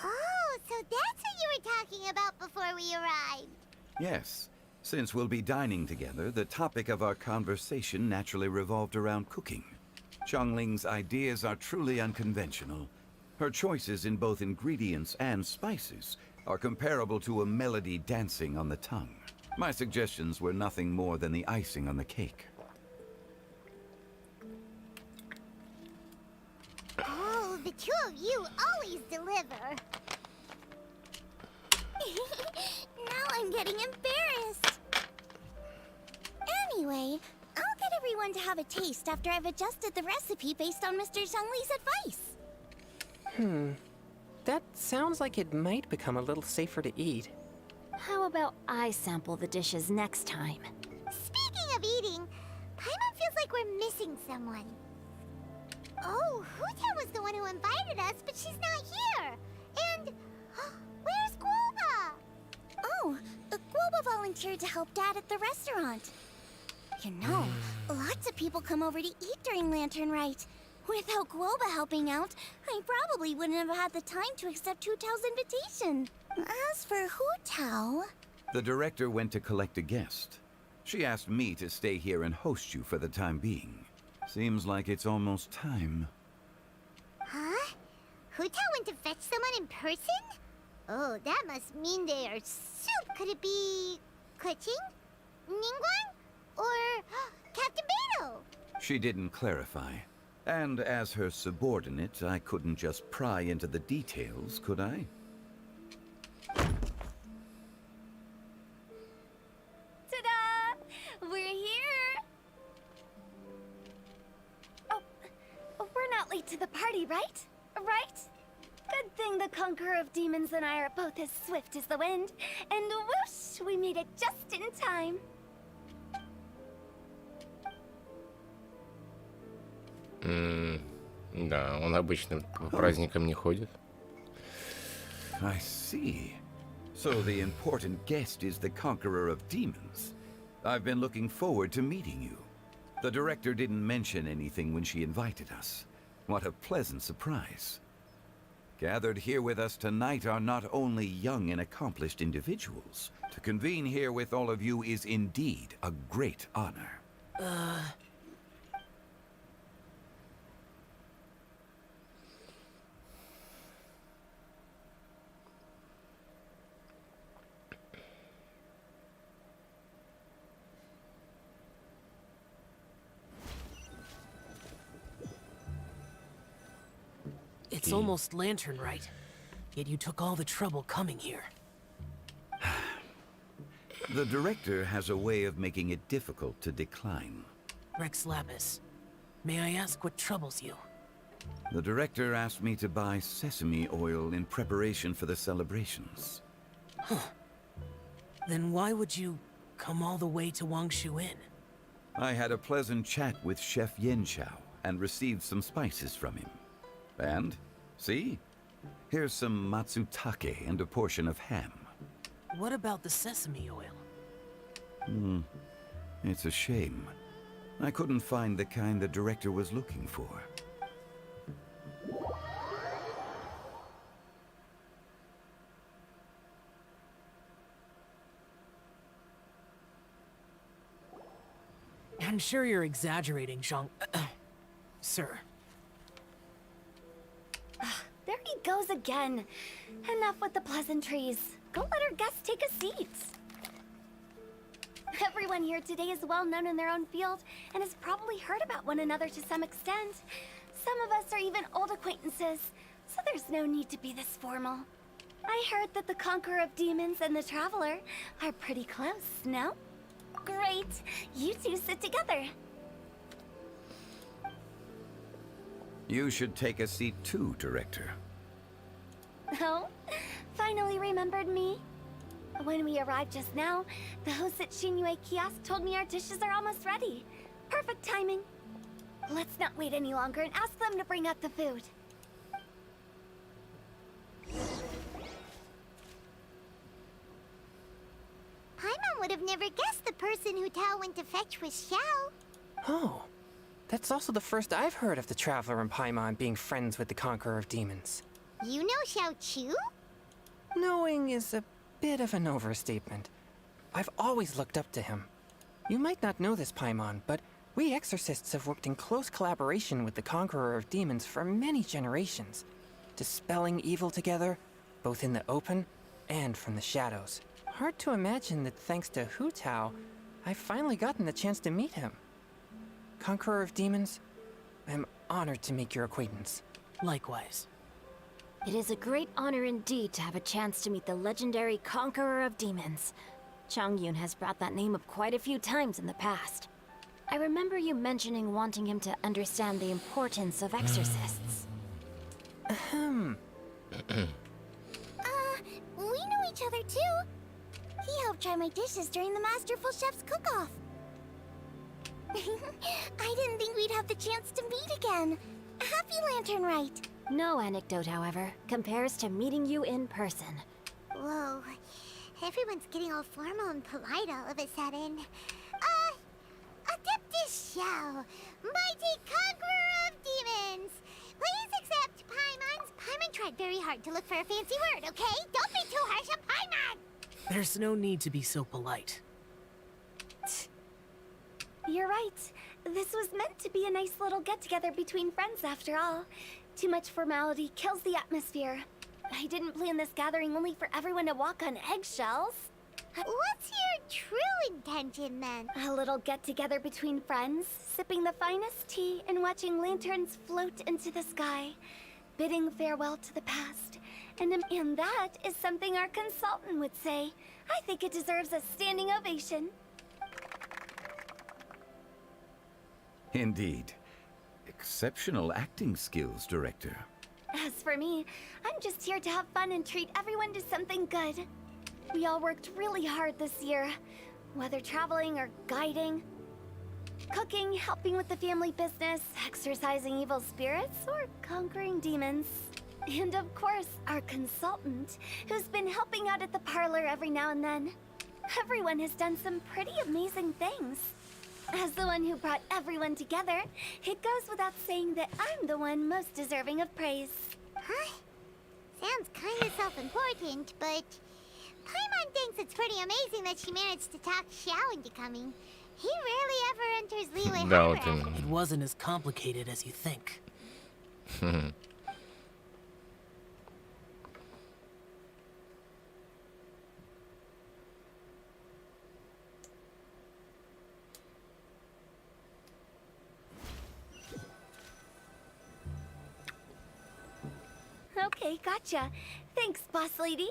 Oh, so that's what you were talking about before we arrived. Yes. Since we'll be dining together, the topic of our conversation naturally revolved around cooking. Xiangling's ideas are truly unconventional. Her choices in both ingredients and spices are comparable to a melody dancing on the tongue. My suggestions were nothing more than the icing on the cake. Oh, the two of you always deliver. Now I'm getting embarrassed. Anyway, I'll get everyone to have a taste after I've adjusted the recipe based on Mr. Zhongli's advice. That sounds like it might become a little safer to eat. How about I sample the dishes next time? Speaking of eating, Paimon feels like we're missing someone. Oh, Huta was the one who invited us, but she's not here. And where's Guoba? Oh, Guoba volunteered to help Dad at the restaurant. You know, lots of people come over to eat during Lantern Rite. Without Guoba helping out, I probably wouldn't have had the time to accept Hu Tao's invitation. As for Hu Tao... The director went to collect a guest. She asked me to stay here and host you for the time being. Seems like it's almost time. Huh? Hu Tao went to fetch someone in person? Oh, that must mean they are soup. Could it be... Kuching? Ningguang? Or Captain Beto? She didn't clarify. And as her subordinate, I couldn't just pry into the details, could I? Ta-da! We're here! Oh, we're not late to the party, right? Right? Good thing the Conqueror of Demons and I are both as swift as the wind. And whoosh, we made it just in time. Да, он обычно по праздникам не ходит. I see. So the important guest is the Conqueror of Demons. I've been looking forward to meeting you. The director didn't mention anything when she invited us. What a pleasant surprise. Gathered here with us tonight are not only young and accomplished individuals. To convene here with all of you is indeed a great honor. It's almost Lantern Rite, yet you took all the trouble coming here. The director has a way of making it difficult to decline. Rex Lapis, may I ask what troubles you? The director asked me to buy sesame oil in preparation for the celebrations. Then why would you come all the way to Wangshu Inn? I had a pleasant chat with Chef Yenchao and received some spices from him. And, see? Here's some matsutake and a portion of ham. What about the sesame oil? It's a shame. I couldn't find the kind the director was looking for. I'm sure you're exaggerating, Zhang... Sir. There he goes again. Enough with the pleasantries. Go let our guests take a seat. Everyone here today is well known in their own field and has probably heard about one another to some extent. Some of us are even old acquaintances, so there's no need to be this formal. I heard that the Conqueror of Demons and the Traveler are pretty close, no? Great. You two sit together. You should take a seat too, Director. Oh, finally remembered me? When we arrived just now, the host at Shinue Kiosk told me our dishes are almost ready. Perfect timing. Let's not wait any longer and ask them to bring up the food. Paimon would have never guessed the person who Tao went to fetch was Xiao. Oh, that's also the first I've heard of the Traveler and Paimon being friends with the Conqueror of Demons. You know Xiao Chu? Knowing is a bit of an overstatement. I've always looked up to him. You might not know this, Paimon, but we exorcists have worked in close collaboration with the Conqueror of Demons for many generations, dispelling evil together, both in the open and from the shadows. Hard to imagine that thanks to Hu Tao, I've finally gotten the chance to meet him. Conqueror of Demons, I'm honored to make your acquaintance. Likewise. It is a great honor indeed to have a chance to meet the legendary Conqueror of Demons. Changyun has brought that name up quite a few times in the past. I remember you mentioning wanting him to understand the importance of exorcists. We know each other too. He helped try my dishes during the Masterful Chef's cook-off. I didn't think we'd have the chance to meet again. Happy Lantern Rite. No anecdote, however, compares to meeting you in person. Whoa. Everyone's getting all formal and polite all of a sudden. Adeptus Xiao, mighty conqueror of demons. Please accept Paimon's. Paimon tried very hard to look for a fancy word, okay? Don't be too harsh on Paimon! There's no need to be so polite. You're right. This was meant to be a nice little get-together between friends after all. Too much formality kills the atmosphere. I didn't plan this gathering only for everyone to walk on eggshells. What's your true intention then? A little get-together between friends, sipping the finest tea and watching lanterns float into the sky, bidding farewell to the past. And that is something our consultant would say. I think it deserves a standing ovation. Indeed. Exceptional acting skills, Director. As for me, I'm just here to have fun and treat everyone to something good. We all worked really hard this year, whether traveling or guiding, cooking, helping with the family business, exorcising evil spirits, or conquering demons. And of course, our consultant, who's been helping out at the parlor every now and then. Everyone has done some pretty amazing things. As the one who brought everyone together, it goes without saying that I'm the one most deserving of praise. Huh? Sounds kinda self-important, but... Paimon thinks it's pretty amazing that she managed to talk Xiao into coming. He rarely ever enters Liyue Да, Harbor вот именно. It wasn't as complicated as you think. Okay, gotcha. Thanks, boss lady.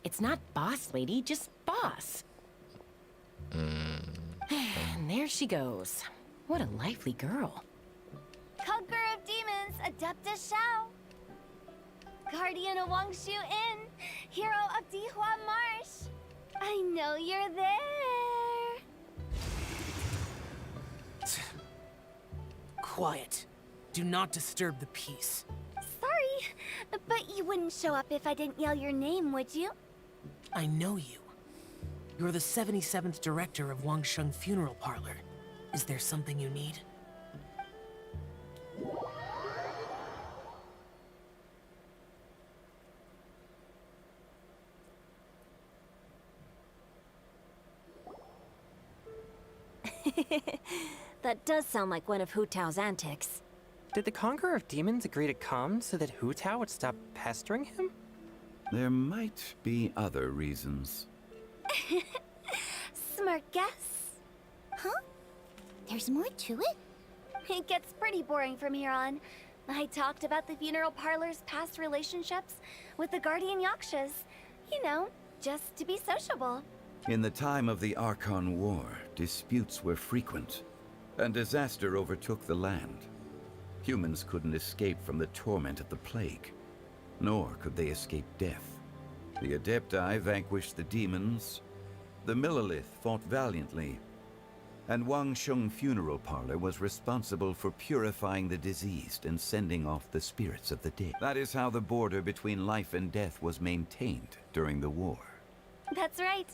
It's not boss lady, just boss. And there she goes. What a lively girl. Conqueror of Demons! Adepta Shao. Guardian of Wangshu Inn, hero of Dihua Marsh. I know you're there. Quiet. Do not disturb the peace. Sorry, but you wouldn't show up if I didn't yell your name, would you? I know you. You're the 77th director of Wangsheng Funeral Parlor. Is there something you need? That does sound like one of Hu Tao's antics. Did the Conqueror of Demons agree to come so that Hu Tao would stop pestering him? There might be other reasons. Smart guess. Huh? There's more to it? It gets pretty boring from here on. I talked about the funeral parlor's past relationships with the Guardian Yakshas. You know, just to be sociable. In the time of the Archon War, disputes were frequent, and disaster overtook the land. Humans couldn't escape from the torment of the plague, nor could they escape death. The Adepti vanquished the demons, the Millelith fought valiantly, and Wangsheng Funeral Parlor was responsible for purifying the diseased and sending off the spirits of the dead. That is how the border between life and death was maintained during the war. That's right.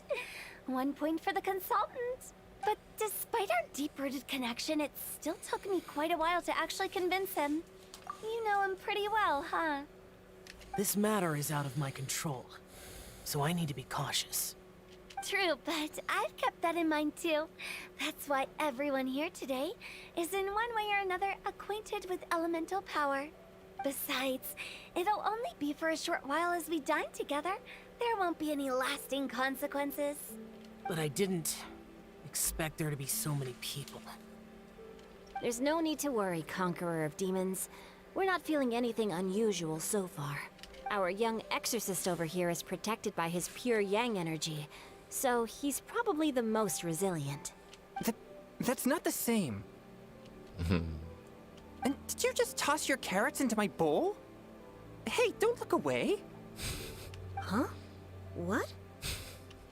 1 point for the consultant. But despite our deep-rooted connection, it still took me quite a while to actually convince him. You know him pretty well, huh? This matter is out of my control, so I need to be cautious. True, but I've kept that in mind too. That's why everyone here today is in one way or another acquainted with elemental power. Besides, it'll only be for a short while as we dine together. There won't be any lasting consequences. But I didn't expect there to be so many people. There's no need to worry, Conqueror of Demons. We're not feeling anything unusual so far. Our young exorcist over here is protected by his pure yang energy, so he's probably the most resilient. That's not the same. And did you just toss your carrots into my bowl? Hey, don't look away. Huh? What?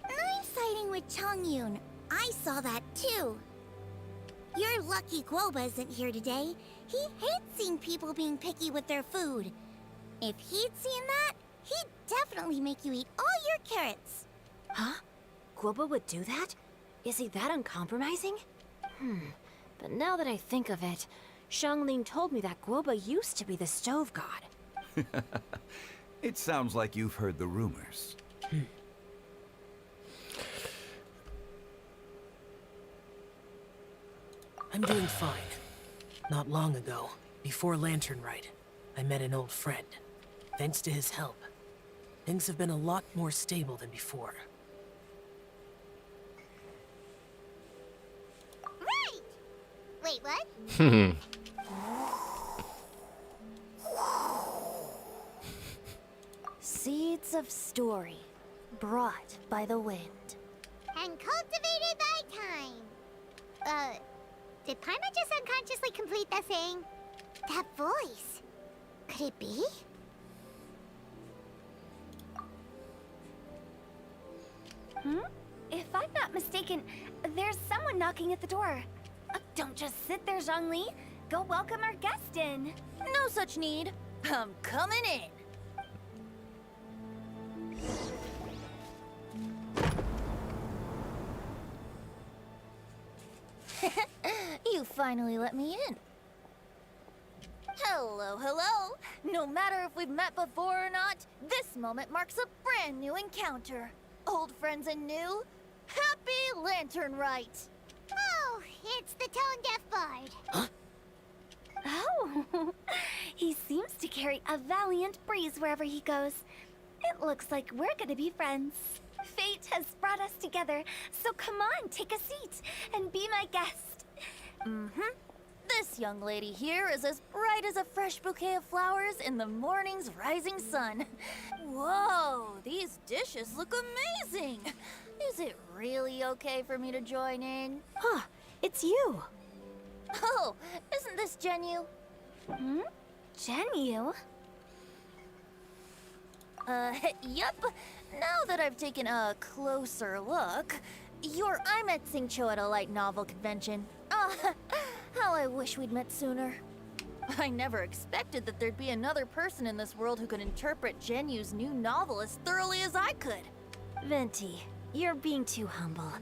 I'm siding with Chongyun. I saw that too. You're lucky Guoba isn't here today. He hates seeing people being picky with their food. If he'd seen that, he'd definitely make you eat all your carrots. Huh? Guoba would do that? Is he that uncompromising? But now that I think of it, Xianglin told me that Guoba used to be the stove god. It sounds like you've heard the rumors. I'm doing fine. Not long ago, before Lantern Rite, I met an old friend. Thanks to his help, things have been a lot more stable than before. Right! Wait, what? Seeds of story, brought by the wind. And cultivated by time. Did Paimon just unconsciously complete the thing? That voice. Could it be? If I'm not mistaken, there's someone knocking at the door. Don't just sit there, Zhongli. Go welcome our guest in. No such need. I'm coming in. You finally let me in. Hello, hello. No matter if we've met before or not, this moment marks a brand new encounter. Old friends and new, happy Lantern Rite. Oh, it's the tone-deaf bard. Huh? Oh, he seems to carry a valiant breeze wherever he goes. It looks like we're gonna be friends. Fate has brought us together, so come on, take a seat and be my guest. This young lady here is as bright as a fresh bouquet of flowers in the morning's rising sun. Whoa, these dishes look amazing. Is it really okay for me to join in? Huh, it's you. Oh, isn't this Genyu? Genyu? Yup. Now that I've taken a closer look, I met Singcho at a light novel convention. How I wish we'd met sooner. I never expected that there'd be another person in this world who could interpret Genyu's new novel as thoroughly as I could. Venti, you're being too humble.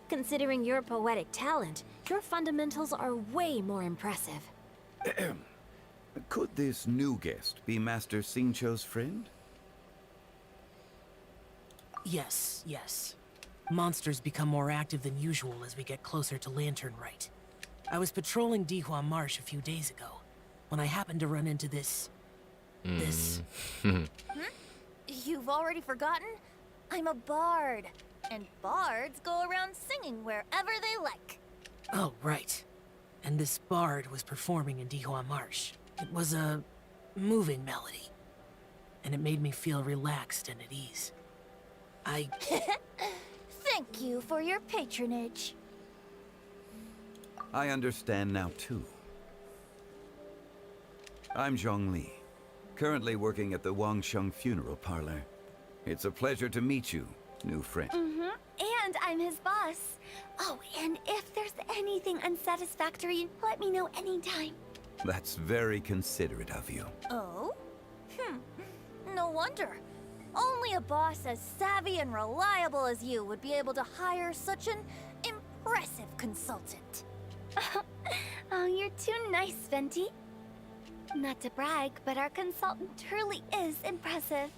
Considering your poetic talent, your fundamentals are way more impressive. Could this new guest be Master Singcho's friend? Yes, yes. Monsters become more active than usual as we get closer to Lantern Rite. I was patrolling Dihua Marsh a few days ago, when I happened to run into this... You've already forgotten? I'm a bard, and bards go around singing wherever they like. Oh, right. And this bard was performing in Dihua Marsh. It was a moving melody, and it made me feel relaxed and at ease. Thank you for your patronage. I understand now, too. I'm Zhongli, currently working at the Wangsheng Funeral Parlor. It's a pleasure to meet you, new friend. And I'm his boss. Oh, and if there's anything unsatisfactory, let me know anytime. That's very considerate of you. Oh? No wonder. Only a boss as savvy and reliable as you would be able to hire such an impressive consultant. Oh, you're too nice, Venti. Not to brag, but our consultant truly is impressive.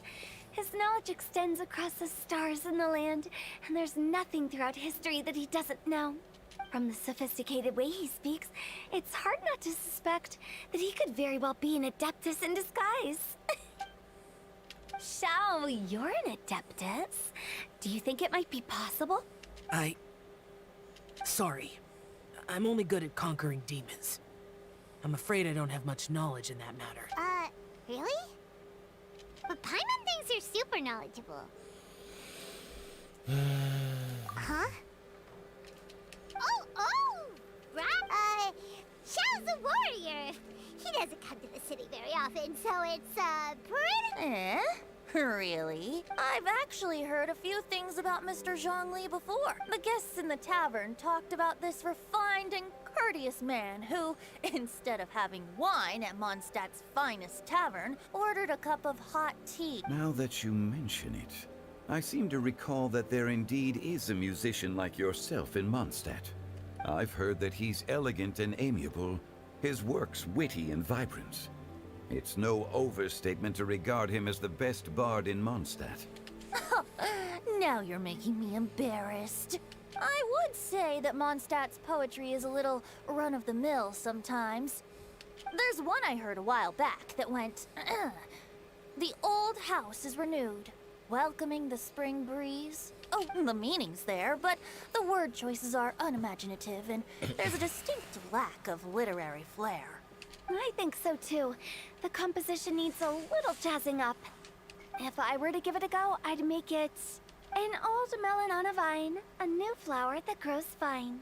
His knowledge extends across the stars and the land, and there's nothing throughout history that he doesn't know. From the sophisticated way he speaks, it's hard not to suspect that he could very well be an Adeptus in disguise. Shao, you're an Adeptus. Do you think it might be possible? Sorry. I'm only good at conquering demons. I'm afraid I don't have much knowledge in that matter. Really? But Paimon thinks you're super knowledgeable. Huh? Oh! Right? Xiao's a warrior. He doesn't come to the city very often, so it's, pretty... Really? I've actually heard a few things about Mr. Zhongli before. The guests in the tavern talked about this refined and courteous man who, instead of having wine at Mondstadt's finest tavern, ordered a cup of hot tea. Now that you mention it, I seem to recall that there indeed is a musician like yourself in Mondstadt. I've heard that he's elegant and amiable, his works witty and vibrant. It's no overstatement to regard him as the best bard in Mondstadt. Now you're making me embarrassed. I would say that Mondstadt's poetry is a little run-of-the-mill sometimes. There's one I heard a while back that went, "The old house is renewed, welcoming the spring breeze." Oh, the meaning's there, but the word choices are unimaginative, and there's a distinct lack of literary flair. I think so too. The composition needs a little jazzing up. If I were to give it a go, I'd make it an old melon on a vine, a new flower that grows fine.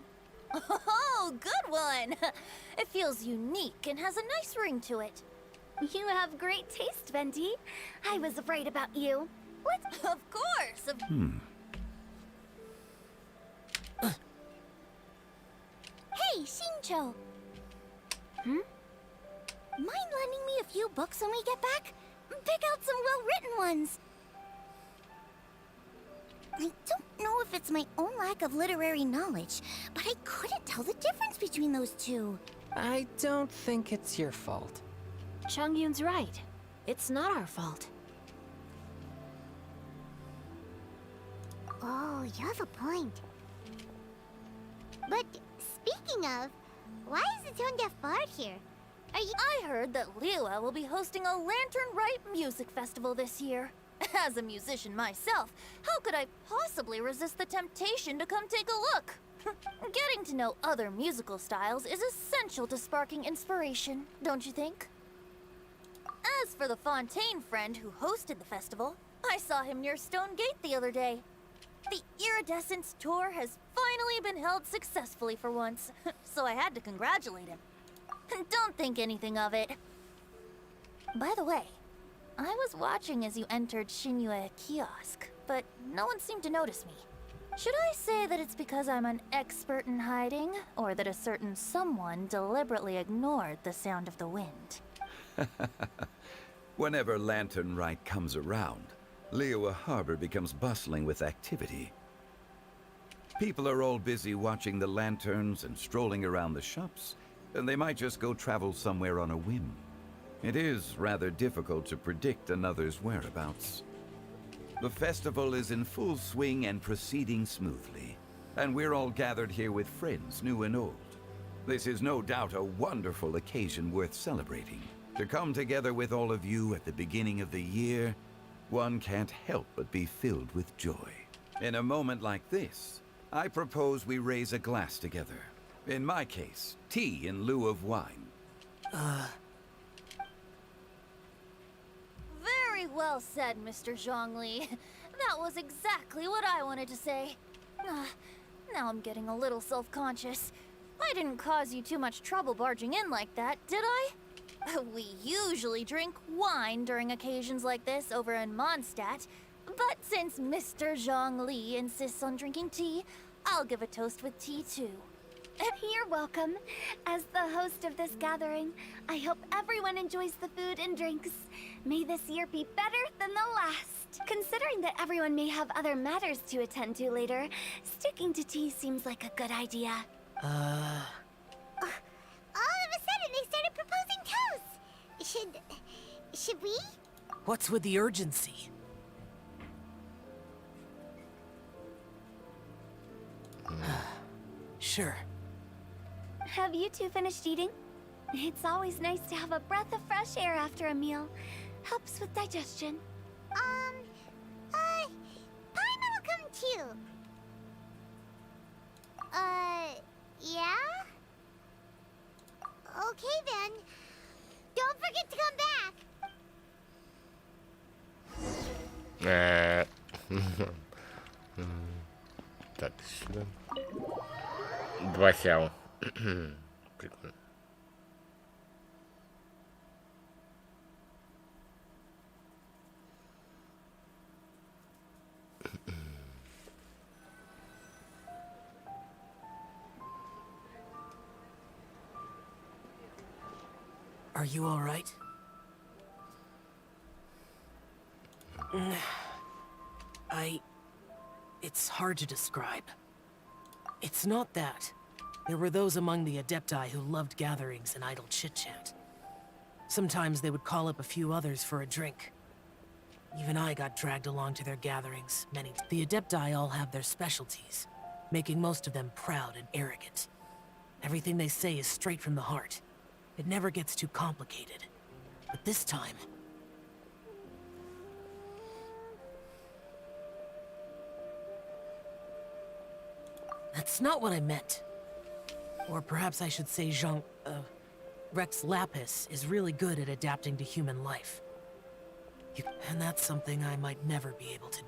Oh, good one! It feels unique and has a nice ring to it. You have great taste, Venti. I was right about you. What? Of course! Hey, Shincho! Mind lending me a few books when we get back? Pick out some well-written ones. I don't know if it's my own lack of literary knowledge, but I couldn't tell the difference between those two. I don't think it's your fault. Chongyun's right. It's not our fault. Oh, you have a point. But speaking of, why is the tone-deaf bard here? I heard that Liyue will be hosting a Lantern Rite music festival this year. As a musician myself, how could I possibly resist the temptation to come take a look? Getting to know other musical styles is essential to sparking inspiration, don't you think? As for the Fontaine friend who hosted the festival, I saw him near Stone Gate the other day. The Iridescence tour has finally been held successfully for once, so I had to congratulate him. Don't think anything of it. By the way, I was watching as you entered Shinyue kiosk, but no one seemed to notice me. Should I say that it's because I'm an expert in hiding, or that a certain someone deliberately ignored the sound of the wind? Whenever Lantern Rite comes around, Liyue Harbor becomes bustling with activity. People are all busy watching the lanterns and strolling around the shops, and they might just go travel somewhere on a whim. It is rather difficult to predict another's whereabouts. The festival is in full swing and proceeding smoothly, and we're all gathered here with friends, new and old. This is no doubt a wonderful occasion worth celebrating. To come together with all of you at the beginning of the year, one can't help but be filled with joy. In a moment like this, I propose we raise a glass together. In my case, tea in lieu of wine. Very well said, Mr. Zhongli. That was exactly what I wanted to say. Now I'm getting a little self-conscious. I didn't cause you too much trouble barging in like that, did I? We usually drink wine during occasions like this over in Mondstadt, but since Mr. Zhongli insists on drinking tea, I'll give a toast with tea too. You're welcome. As the host of this gathering, I hope everyone enjoys the food and drinks. May this year be better than the last. Considering that everyone may have other matters to attend to later, sticking to tea seems like a good idea. All of a sudden, they started proposing toasts. Should we? What's with the urgency? Sure. Have you two finished eating? It's always nice to have a breath of fresh air after a meal. Helps with digestion. Paimon will come too. Yeah? Okay then. Don't forget to come back. Так, сюда. Два сяо. Прикольно. Are you all right? It's hard to describe. It's not that. There were those among the Adepti who loved gatherings and idle chit-chat. Sometimes they would call up a few others for a drink. Even I got dragged along to their gatherings, many. The Adepti all have their specialties, making most of them proud and arrogant. Everything they say is straight from the heart. It never gets too complicated. But this time... That's not what I meant. Or perhaps I should say Rex Lapis is really good at adapting to human life. And that's something I might never be able to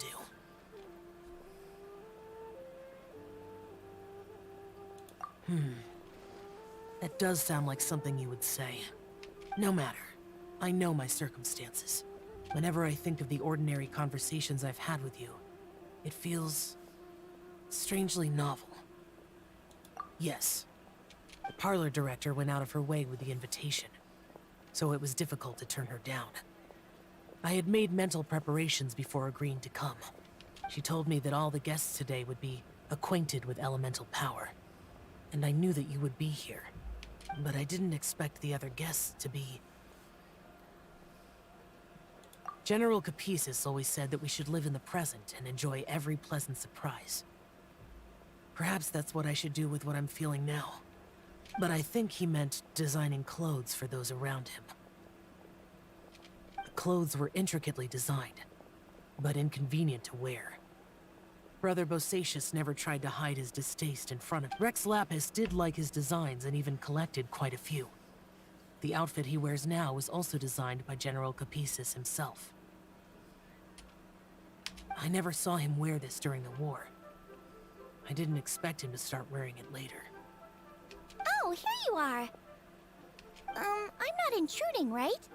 do. That does sound like something you would say. No matter. I know my circumstances. Whenever I think of the ordinary conversations I've had with you, it feels... strangely novel. Yes. The parlor director went out of her way with the invitation, so it was difficult to turn her down. I had made mental preparations before agreeing to come. She told me that all the guests today would be acquainted with elemental power, and I knew that you would be here. But I didn't expect the other guests to be... General Capisis always said that we should live in the present and enjoy every pleasant surprise. Perhaps that's what I should do with what I'm feeling now. But I think he meant designing clothes for those around him. The clothes were intricately designed, but inconvenient to wear. Brother Bosacius never tried to hide his distaste in front of... Rex Lapis did like his designs and even collected quite a few. The outfit he wears now was also designed by General Capisis himself. I never saw him wear this during the war. I didn't expect him to start wearing it later. Oh, here you are. I'm not intruding, right?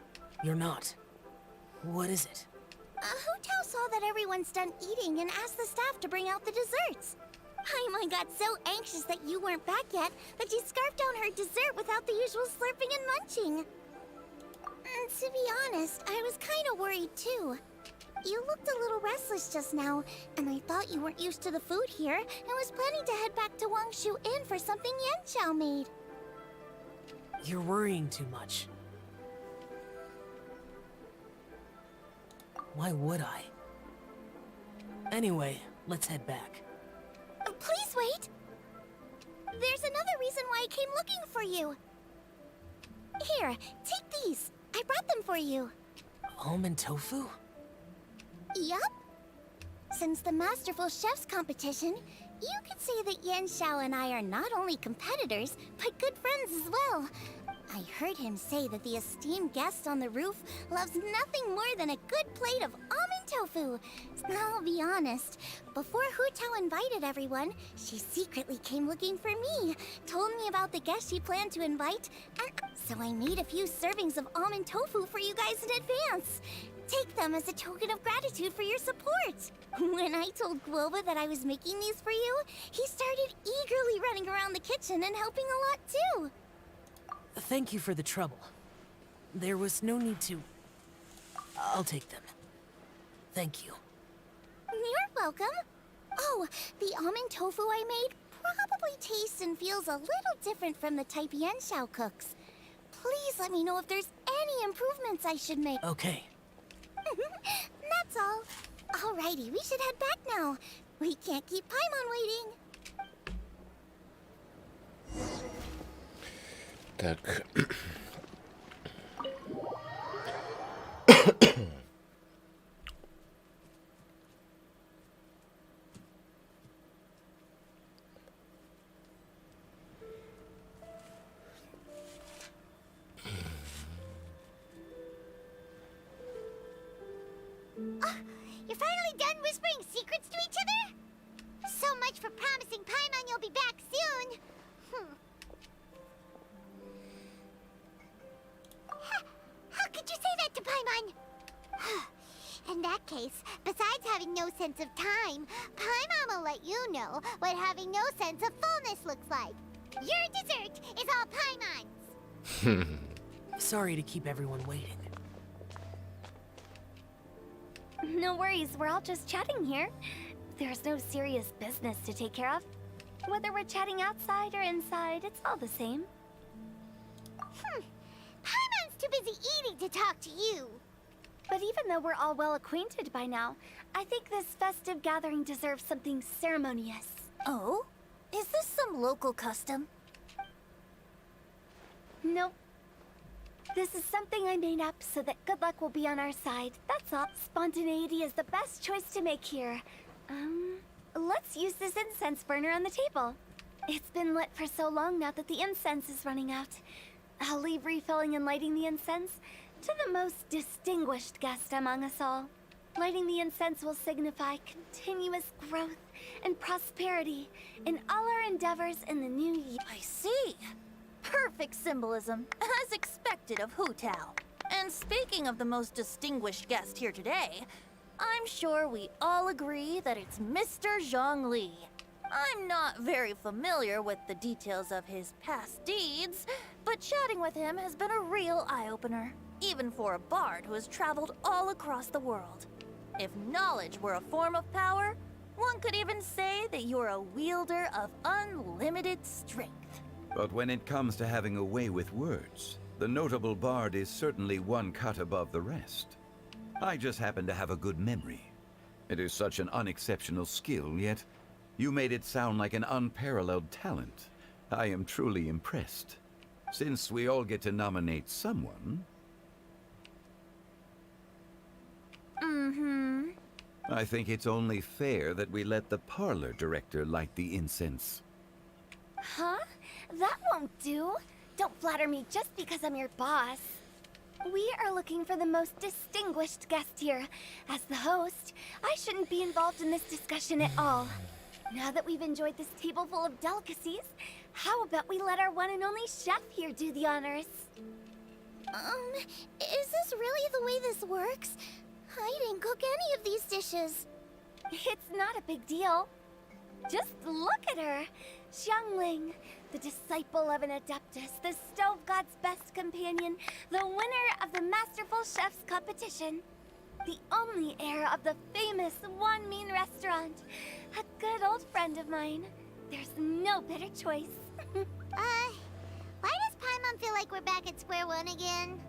You're not. What is it? Hu Tao saw that everyone's done eating and asked the staff to bring out the desserts. Paimon got so anxious that you weren't back yet that she scarfed down her dessert without the usual slurping and munching. To be honest, I was kind of worried too. You looked a little restless just now, and I thought you weren't used to the food here and was planning to head back to Wangshu Inn for something Yanxiao made. You're worrying too much. Why would I? Anyway, let's head back. Please wait! There's another reason why I came looking for you. Here, take these. I brought them for you. Almond tofu? Yup. Since the Masterful Chef's competition, you could say that Yanxiao and I are not only competitors, but good friends as well. I heard him say that the esteemed guest on the roof loves nothing more than a good plate of almond tofu. I'll be honest, before Hu Tao invited everyone, she secretly came looking for me, told me about the guests she planned to invite, and so I made a few servings of almond tofu for you guys in advance. Take them as a token of gratitude for your support. When I told Guoba that I was making these for you, he started eagerly running around the kitchen and helping a lot too. Thank you for the trouble. There was no need to... I'll take them. Thank you. You're welcome. Oh, the almond tofu I made probably tastes and feels a little different from the type Yanxiao cooks. Please let me know if there's any improvements I should make. Okay. That's all. Alrighty, we should head back now. We can't keep Paimon waiting. Так. You're finally done whispering secrets to each other? So much for promising Paimon you'll be back soon. How could you say that to Paimon? In that case, besides having no sense of time, Paimon will let you know what having no sense of fullness looks like. Your dessert is all Paimon's. Sorry to keep everyone waiting. No worries, we're all just chatting here. There's no serious business to take care of. Whether we're chatting outside or inside, it's all the same. Paimon's too busy eating to talk to you. But even though we're all well acquainted by now, I think this festive gathering deserves something ceremonious. Oh? Is this some local custom? Nope. This is something I made up so that good luck will be on our side. That's all. Spontaneity is the best choice to make here. Let's use this incense burner on the table. It's been lit for so long now that the incense is running out. I'll leave refilling and lighting the incense to the most distinguished guest among us all. Lighting the incense will signify continuous growth and prosperity in all our endeavors in the new year. I see. Perfect symbolism, as expected of Hu Tao. And speaking of the most distinguished guest here today, I'm sure we all agree that it's Mr. Zhongli. I'm not very familiar with the details of his past deeds, but chatting with him has been a real eye-opener, even for a bard who has traveled all across the world. If knowledge were a form of power, one could even say that you're a wielder of unlimited strength. But when it comes to having a way with words, the notable bard is certainly one cut above the rest. I just happen to have a good memory. It is such an unexceptional skill, yet you made it sound like an unparalleled talent. I am truly impressed. Since we all get to nominate someone... I think it's only fair that we let the parlor director light the incense. Huh? That won't do. Don't flatter me just because I'm your boss. We are looking for the most distinguished guest here. As the host, I shouldn't be involved in this discussion at all. Now that we've enjoyed this table full of delicacies, how about we let our one and only chef here do the honors? Is this really the way this works? I didn't cook any of these dishes. It's not a big deal. Just look at her. Xiangling, the disciple of an adeptus, the stove god's best companion, the winner of the Masterful Chef's competition, the only heir of the famous One Mean restaurant, a good old friend of mine. There's no better choice. Why does Paimon feel like we're back at square one again?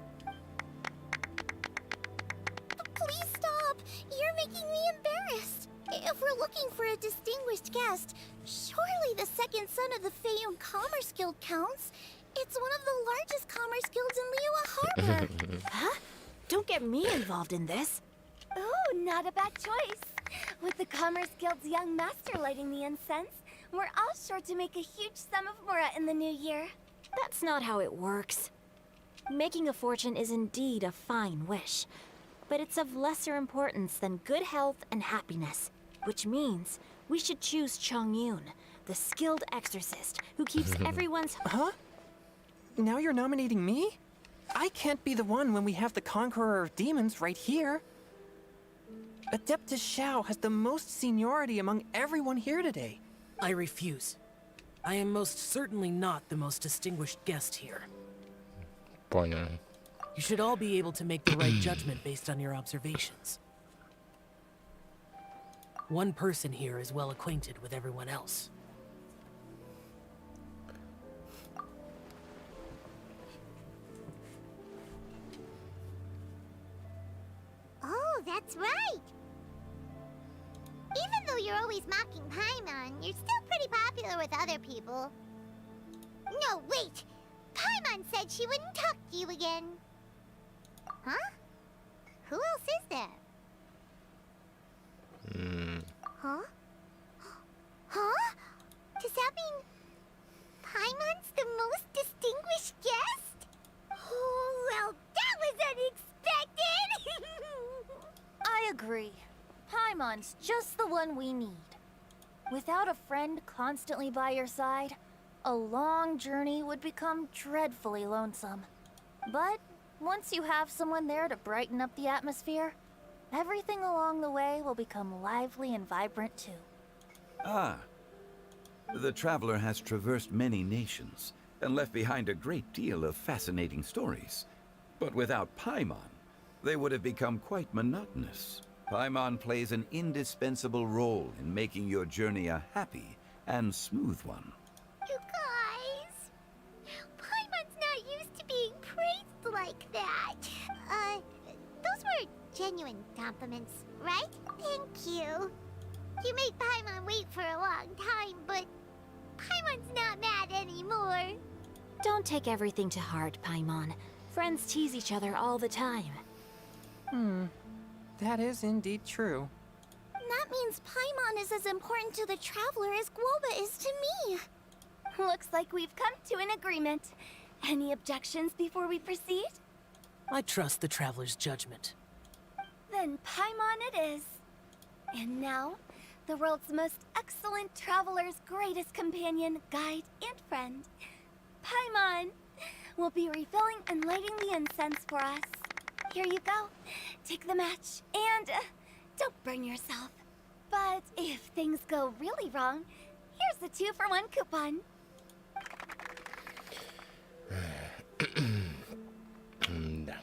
Please stop! You're making me embarrassed. If we're looking for a distinguished guest, surely the second son of the Feiyun Commerce Guild counts. It's one of the largest commerce guilds in Liyue Harbor. Huh? Don't get me involved in this. Oh, not a bad choice. With the Commerce Guild's young master lighting the incense, we're all sure to make a huge sum of mora in the new year. That's not how it works. Making a fortune is indeed a fine wish, but it's of lesser importance than good health and happiness, which means we should choose Chongyun, the skilled exorcist who keeps everyone's... Huh? Now you're nominating me? I can't be the one when we have the Conqueror of Demons right here. Adeptus Xiao has the most seniority among everyone here today. I refuse. I am most certainly not the most distinguished guest here. Понял. You should all be able to make the right judgment based on your observations. One person here is well acquainted with everyone else. Oh, that's right! Even though you're always mocking Paimon, you're still pretty popular with other people. No, wait! Paimon said she wouldn't talk to you again. Huh? Who else is there? Huh? Huh? Does that mean Paimon's the most distinguished guest? Oh, well, that was unexpected! I agree. Paimon's just the one we need. Without a friend constantly by your side, a long journey would become dreadfully lonesome. But once you have someone there to brighten up the atmosphere, everything along the way will become lively and vibrant too. Ah. The traveler has traversed many nations and left behind a great deal of fascinating stories. But without Paimon, they would have become quite monotonous. Paimon plays an indispensable role in making your journey a happy and smooth one. You guys! Paimon's not used to being praised like that. Those were genuine compliments, right? Thank you. You made Paimon wait for a long time, but Paimon's not mad anymore. Don't take everything to heart, Paimon. Friends tease each other all the time. That is indeed true. That means Paimon is as important to the traveler as Guoba is to me. Looks like we've come to an agreement. Any objections before we proceed? I trust the traveler's judgment. Then Paimon it is. And now, the world's most excellent traveler's greatest companion, guide, and friend, Paimon, will be refilling and lighting the incense for us. Here you go. Take the match, and don't burn yourself. But if things go really wrong, here's the 2-for-1 coupon. Да.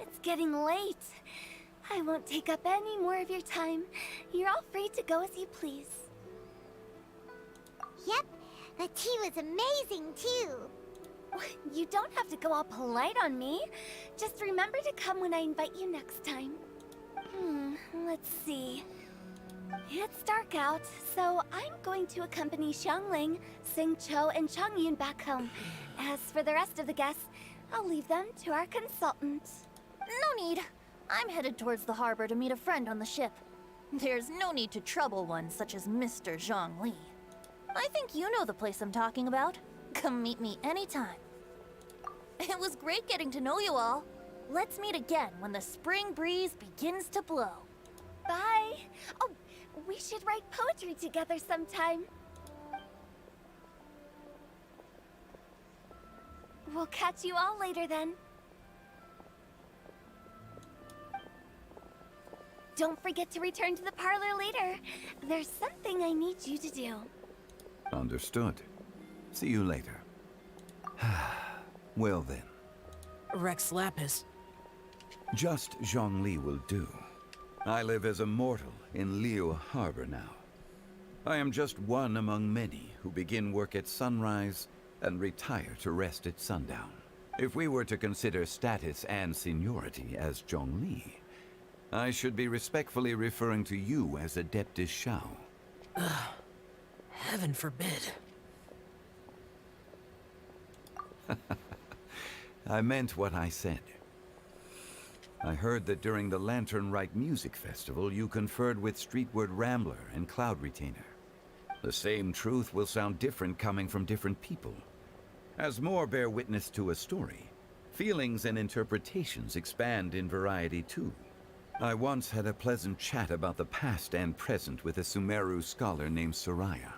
It's getting late. I won't take up any more of your time. You're all free to go as you please. Yep, the tea was amazing too. You don't have to go all polite on me. Just remember to come when I invite you next time. Let's see. It's dark out, so I'm going to accompany Xiangling, Xingqiu, and Changyun back home. As for the rest of the guests, I'll leave them to our consultant. No need. I'm headed towards the harbor to meet a friend on the ship. There's no need to trouble one such as Mr. Zhongli. I think you know the place I'm talking about. Come meet me anytime. It was great getting to know you all. Let's meet again when the spring breeze begins to blow. Bye. Oh, we should write poetry together sometime. We'll catch you all later then. Don't forget to return to the parlor later. There's something I need you to do. Understood. See you later. Well then. Rex Lapis. Just Zhongli will do. I live as a mortal in Liu Harbor now. I am just one among many who begin work at sunrise and retire to rest at sundown. If we were to consider status and seniority as Zhongli, I should be respectfully referring to you as Adeptus Shao. Heaven forbid. I meant what I said. I heard that during the Lantern Rite Music Festival, you conferred with Streetward Rambler and Cloud Retainer. The same truth will sound different coming from different people. As more bear witness to a story, feelings and interpretations expand in variety too. I once had a pleasant chat about the past and present with a Sumeru scholar named Soraya,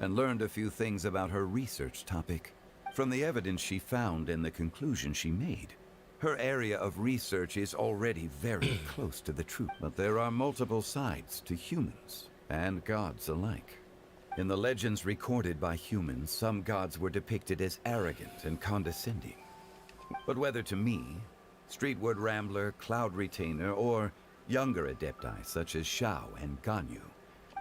and learned a few things about her research topic. From the evidence she found and the conclusion she made, her area of research is already very close to the truth. But there are multiple sides to humans and gods alike. In the legends recorded by humans, some gods were depicted as arrogant and condescending. But whether to me, Streetward Rambler, Cloud Retainer, or younger adepti such as Shao and Ganyu,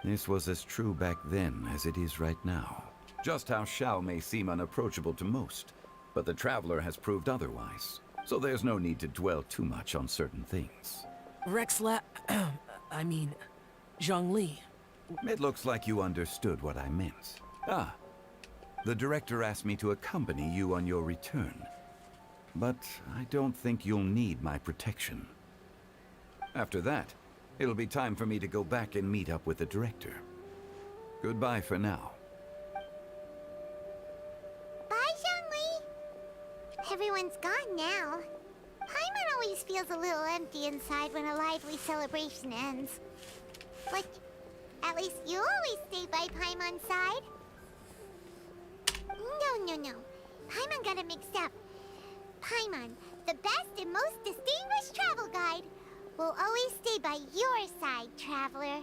this was as true back then as it is right now. Just how Shao may seem unapproachable to most, but the Traveler has proved otherwise, so there's no need to dwell too much on certain things. I mean, Zhongli. It looks like you understood what I meant. The director asked me to accompany you on your return, but I don't think you'll need my protection. After that, it'll be time for me to go back and meet up with the director. Goodbye for now. Bye, Zhongli. Everyone's gone now. Paimon always feels a little empty inside when a lively celebration ends. But at least you always stay by Paimon's side. No. Paimon got it mixed up. Paimon, the best and most distinguished travel guide, will always stay by your side, traveler.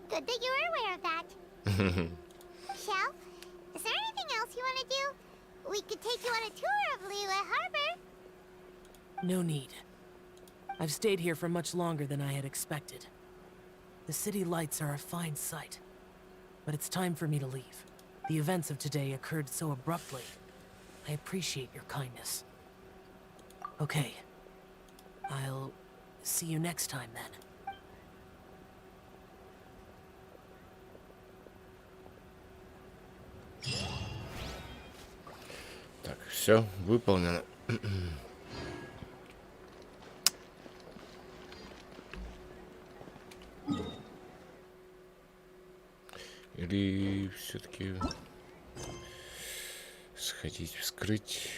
Good that you were aware of that. Shell, is there anything else you want to do? We could take you on a tour of Liyue Harbor. No need. I've stayed here for much longer than I had expected. The city lights are a fine sight, but it's time for me to leave. The events of today occurred so abruptly. I appreciate your kindness. Okay. I'll see you next time then. Так, все выполнено. Или все-таки сходить вскрыть?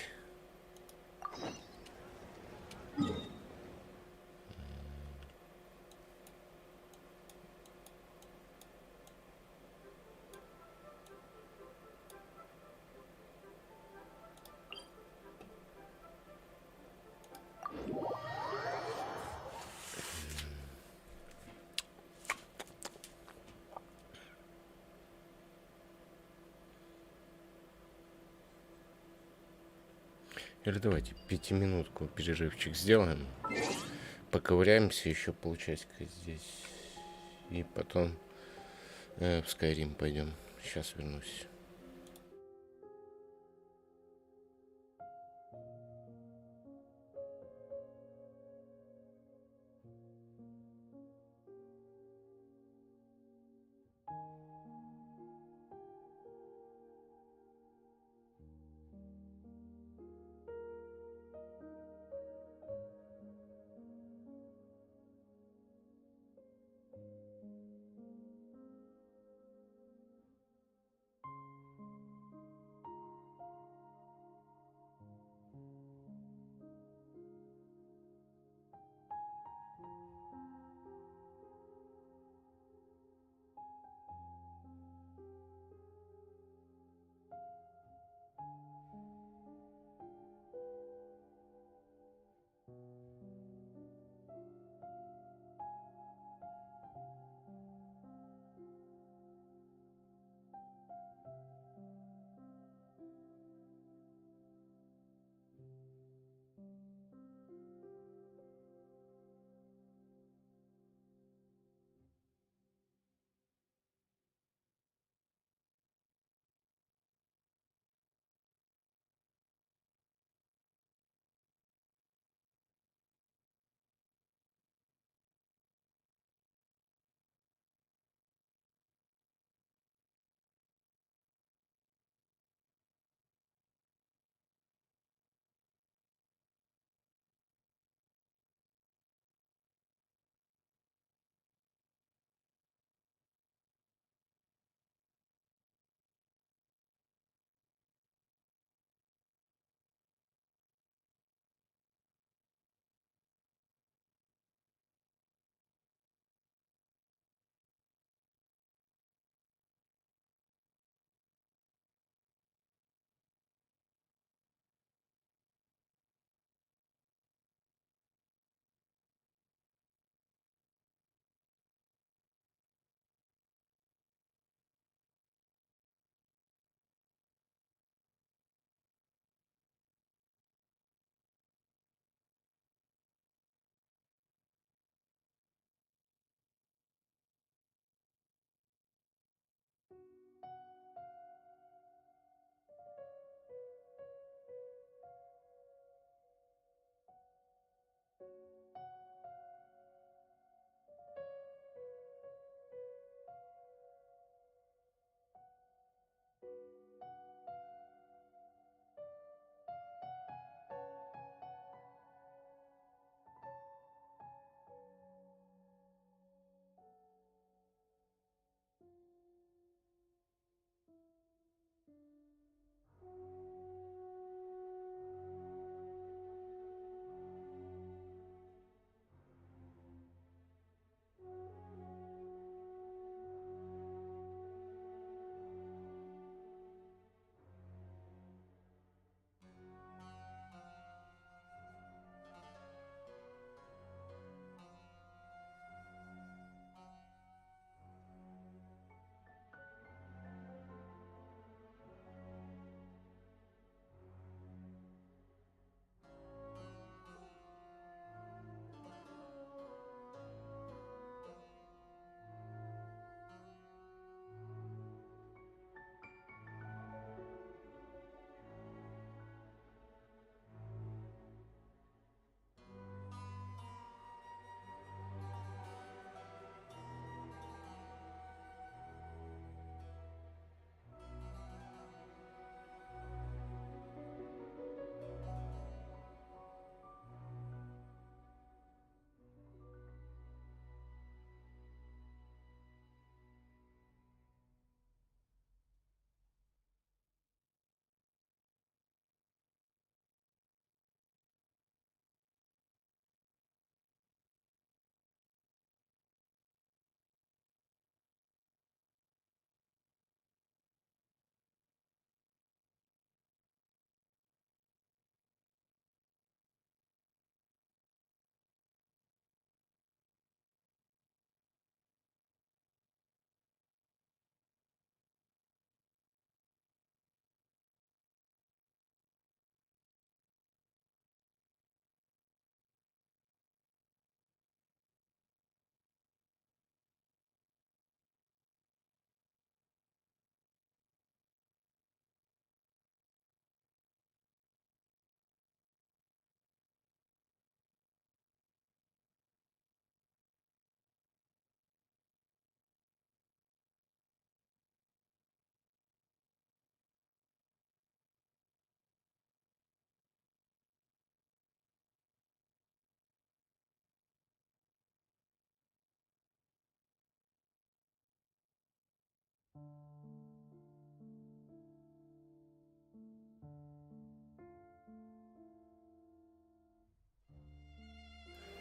Или давайте 5-минутку перерывчик сделаем. Поковыряемся еще полчасика здесь. И потом в Скайрим пойдем. Сейчас вернусь.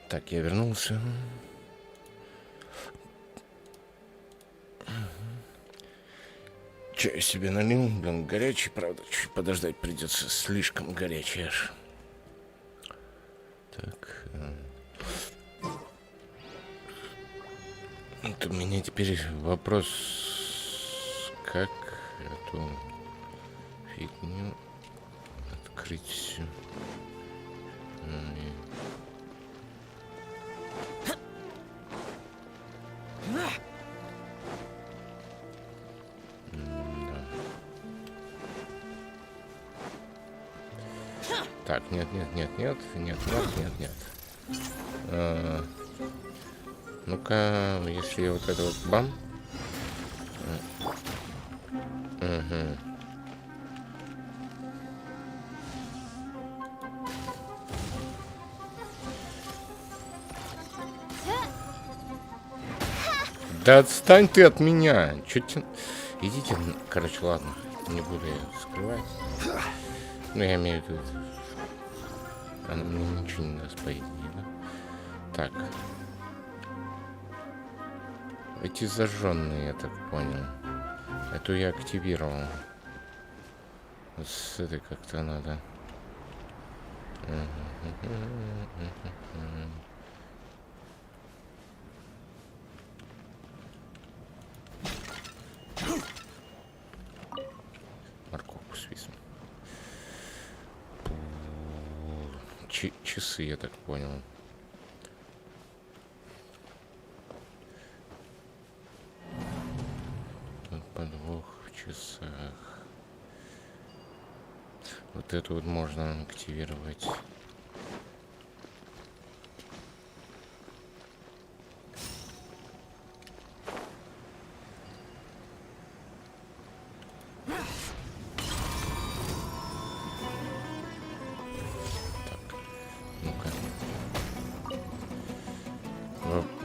Так, я вернулся. Чай себе налил, блин, горячий, правда, чуть подождать придется, слишком горячий аж. Так. Вот у меня теперь вопрос, как эту фигню открыть. Так, нет. Ну-ка, если я вот это вот бам. Угу. Да отстань ты от меня. Чё ты... Идите, короче, ладно. Не буду я скрывать. Ну, я имею в виду... Она мне ничего не даст, по идее, да? Так. Эти зажженные, я так понял. Эту я активировал. Вот с этой как-то надо. Морковку свистну. Часы, я так понял. Подвох в часах. Вот эту вот можно активировать.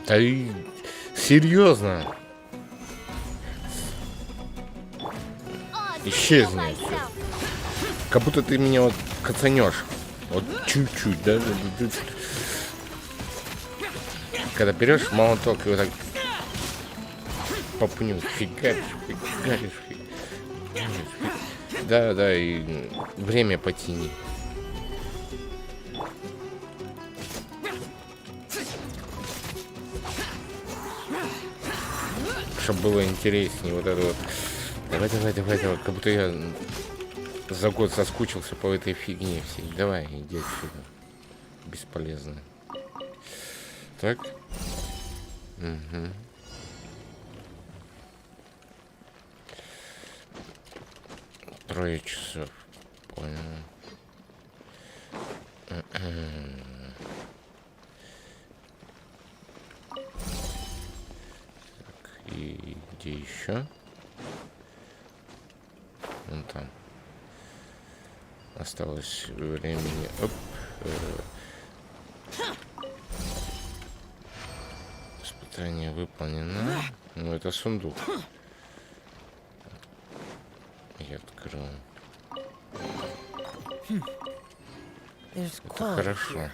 Да и серьезно. Исчезни. Как будто ты меня вот кацанешь. Вот чуть-чуть, да? Когда берешь молоток и вот так попню, фигаришь. Да, и время потяни. Чтобы было интереснее вот это вот. Давай, как будто я за год соскучился по этой фигне всей. Давай, иди отсюда. Бесполезно. Так. Угу. Трое часов. Понял. И где еще? Вон там. Осталось времени. Оп. Испытание выполнено. Ну, это сундук. Я открыл. Это хорошо.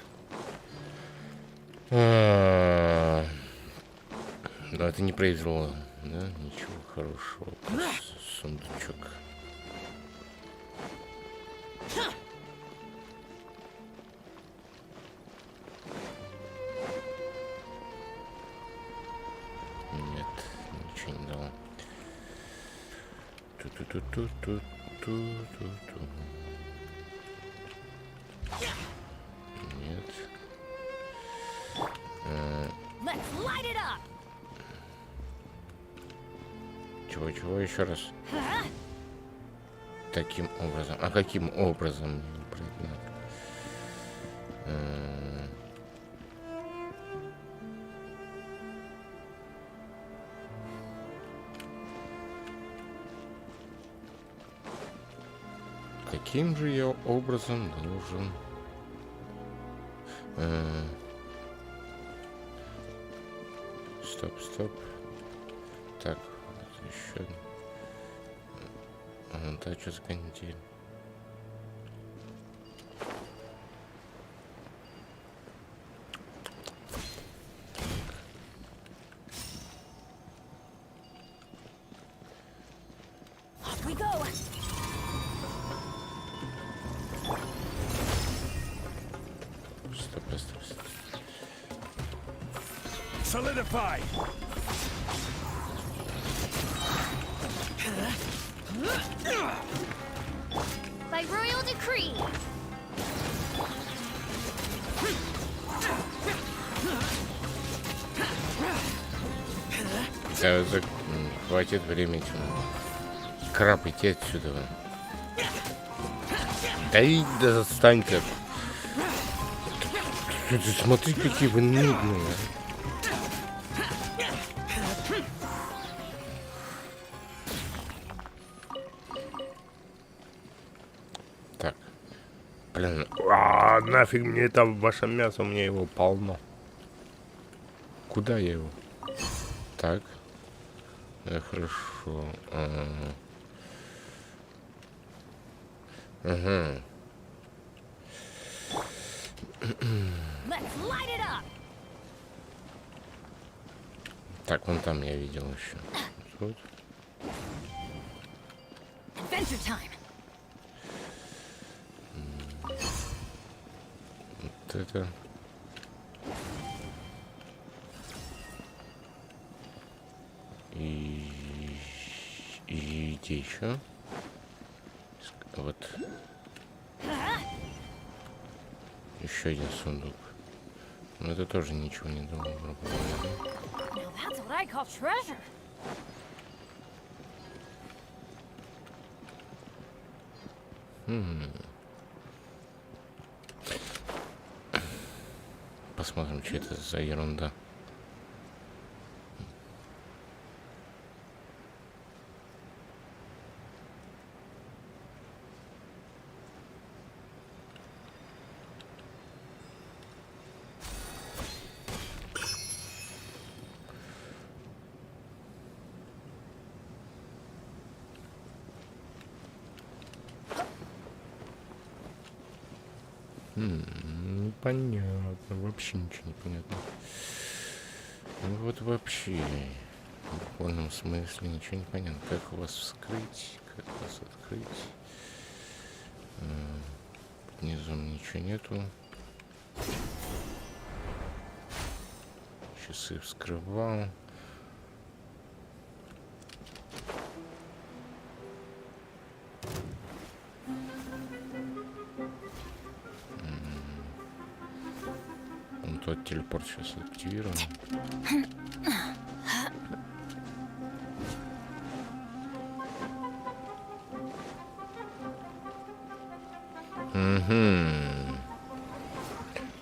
Но это не произвело, да, ничего хорошего. Сундучок. Нет, ничего не дало. Нет. Чего еще раз? Таким образом. А каким образом? Каким же я образом должен... Стоп. Так, еще. Да, что за канитель? we go. Стоп, стоп, стоп. Solidify. By royal decree. Да, хватит времени. Краб, иди отсюда. Да и да отстань-ка. Смотри, какие вы нудные. Так. Блин. Нафиг мне это ваше мясо, у меня его полно. Куда я его? Так. Хорошо. Ага. Так, вон там я видел еще. Вот. Adventure time. Вот это. И где еще? Вот. Еще один сундук. Но это тоже ничего не дало. Now that's what I call treasure. Посмотрим, что это за ерунда. Непонятно, вообще ничего не понятно. Ну вот вообще, в буквальном смысле ничего не понятно. Как вас вскрыть, как вас открыть. Внизу ничего нету. Часы вскрывал. Тот телепорт сейчас активирован.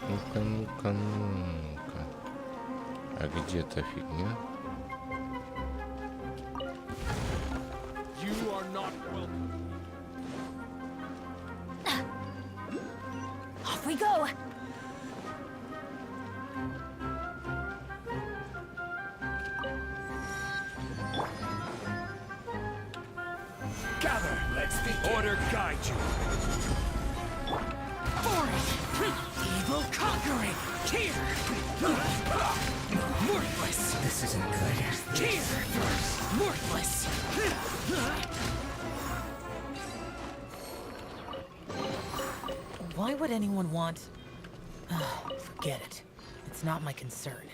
Ну-ка, ну-ка, ну-ка. А где эта фигня? You are not welcome. Off we go. Gather. Let's begin. Order guide you. For it. Evil conquering. Here. Worthless. This isn't good. Here. Worthless. Why would anyone want... Forget it. It's not my concern.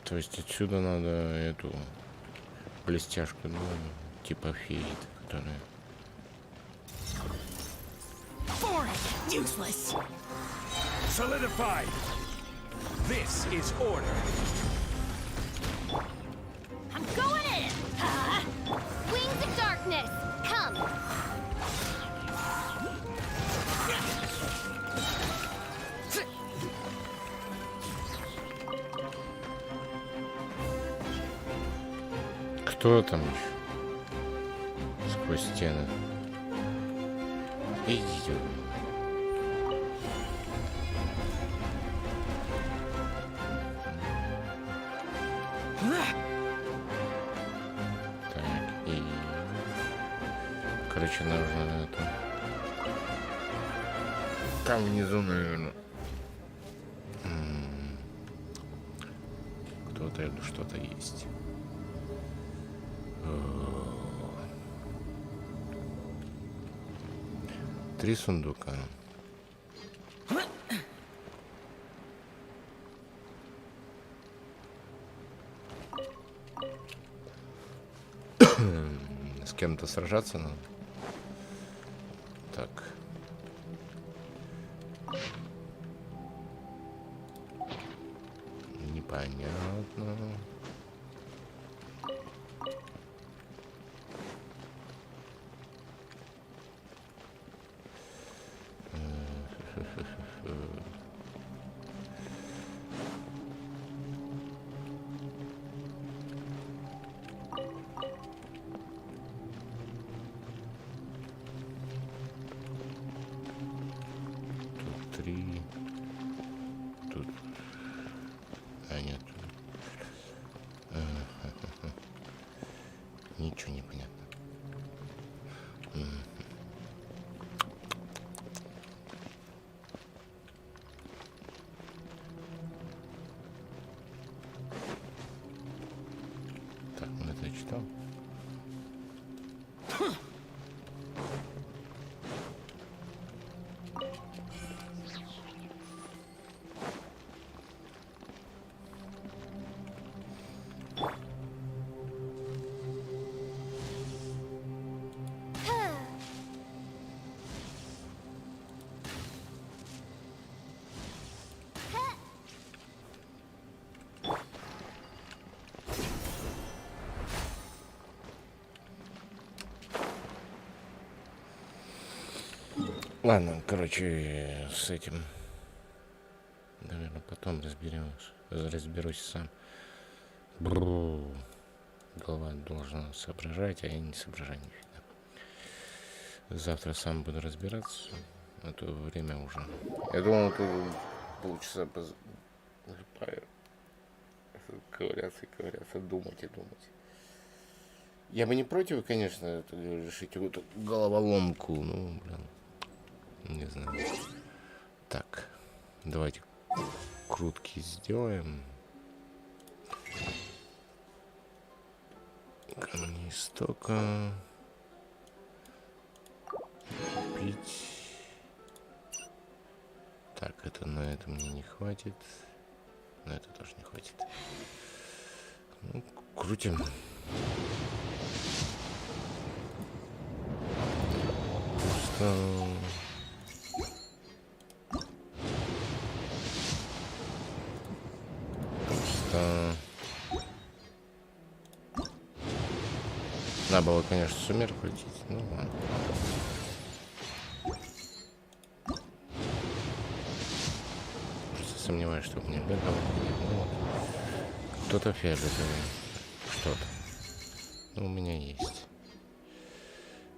То есть отсюда надо эту блестяшку, ну, типа феи, которая... Useless. Solidify. This is order. I'm going in. Wings of darkness, come. Кто там еще? Сквозь стены. Идите. Так, и... короче, нужно это... Там внизу, наверное. Кто-то или что-то есть. 3 сундука. С кем-то сражаться надо. Так. Непонятно. Тут 3. Тут. А нет. Ничего не понятно. Так, он это читал. Ладно, короче, с этим, наверное, потом разберусь сам. Голова должна соображать, а я не соображаю нифига. Завтра сам буду разбираться, а то время уже. Я думал, тут полчаса залипаю. Ковыряться, думать и думать. Я бы не против, конечно, решить эту головоломку, ну, блин. Не знаю. Так, давайте крутки сделаем. Камни истока. Купить. Так, это на это мне не хватит. На это тоже не хватит. Ну, крутим. Пусто. Надо было, конечно, сумер крутить, ну ладно. Просто сомневаюсь, что у меня бегал. Ну, вот. Кто-то фиолетовый. Что-то. Ну, у меня есть.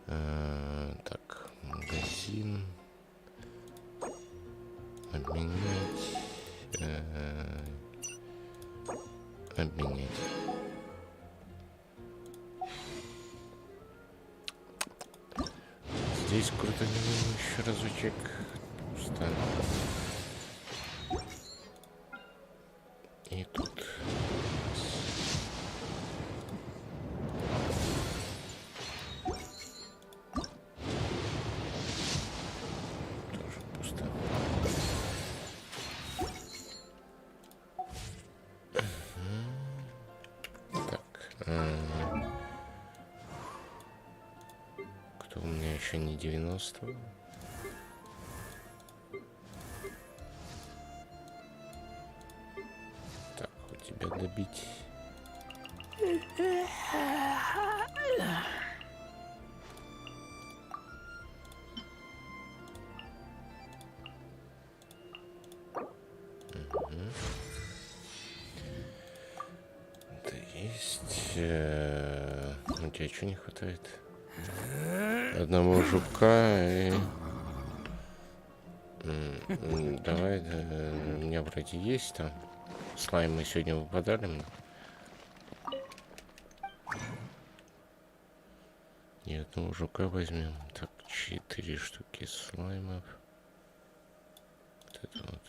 Так, магазин. Обменять. Обменять. Здесь круто еще разочек. Встань. И тут. Тоже пусто. Так. Кто у меня еще не 90? Так, у тебя добить. Это есть. У тебя что не хватает? Одного жука и... Давай, у меня вроде есть там. Слаймы сегодня выпадали мне. Нет. одного жука возьмем. Так, 4 штуки слаймов. Вот это вот.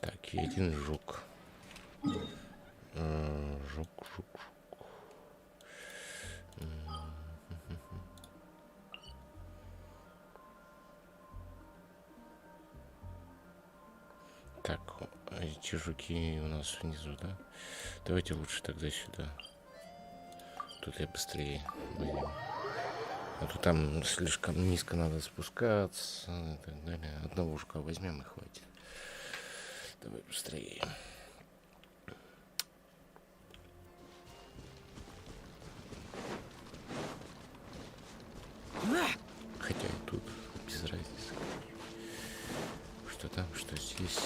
Так, и один жук. Жук. Так, эти жуки у нас внизу, да? Давайте лучше тогда сюда. Тут я быстрее выйду. А то там слишком низко надо спускаться и так далее. Одного жука возьмем и хватит. Давай быстрее. Хотя и тут без разницы. Что там, что здесь.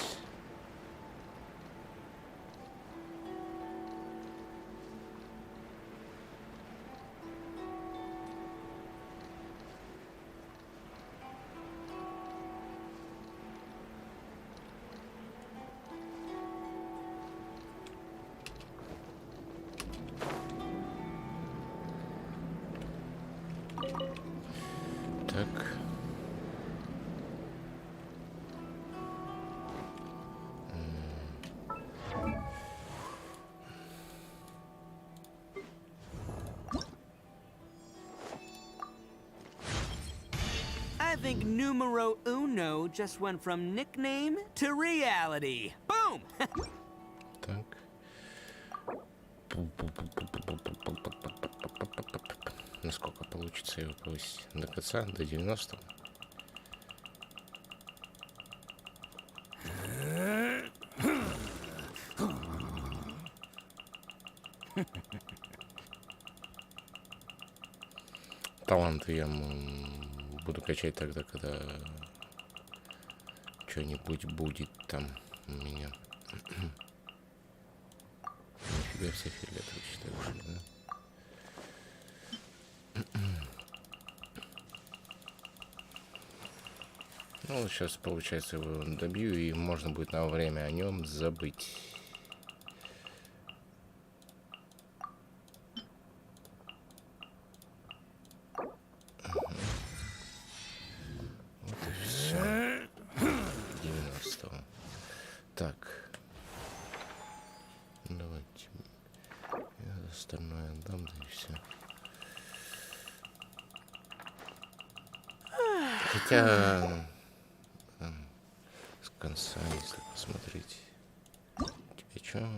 Так. I think numero uno just went from nickname to reality. Boom! Так. Насколько получится его повысить? До конца, до 90. Таланты я буду качать тогда, когда что-нибудь будет там у меня. Нифига все фиолетовые считаешь, да? Ну, вот сейчас, получается, его добью, и можно будет на время о нем забыть. Вот и все. 90-го. Так. Давайте. Я остальное отдам, да и все. Хотя... с конца, если посмотреть. Тебе что?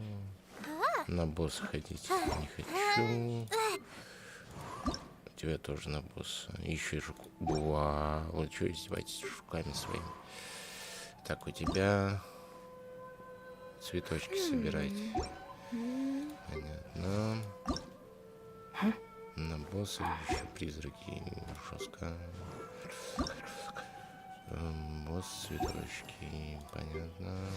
На босс ходить не хочу. Тебя тоже на босса. Еще жук. Вау, вы что издеваетесь жуками своими? Так, у тебя цветочки собирать. Понятно. На босса еще призраки. Жестко. Босс, цветочки, понятно.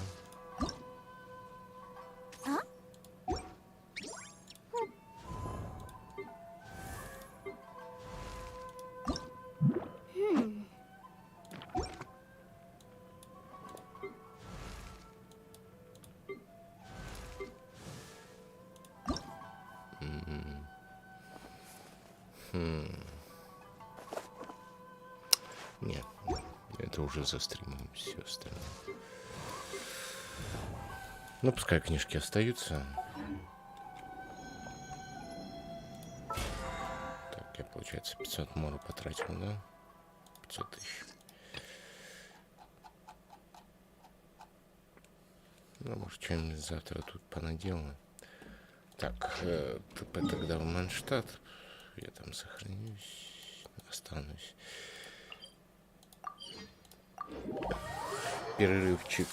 Нет, это уже за стримом все остальное. Ну, пускай книжки остаются. Так, я, получается, 500 мору потратил, да? 500 тысяч. Ну, может, что-нибудь завтра тут понаделаю. Так, ТП тогда в Манштадт. Я там сохранюсь, останусь. Перерывчик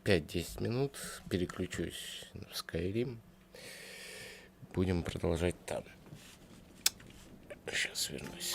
5-10 минут. Переключусь в Скайрим. Будем продолжать там. Сейчас вернусь.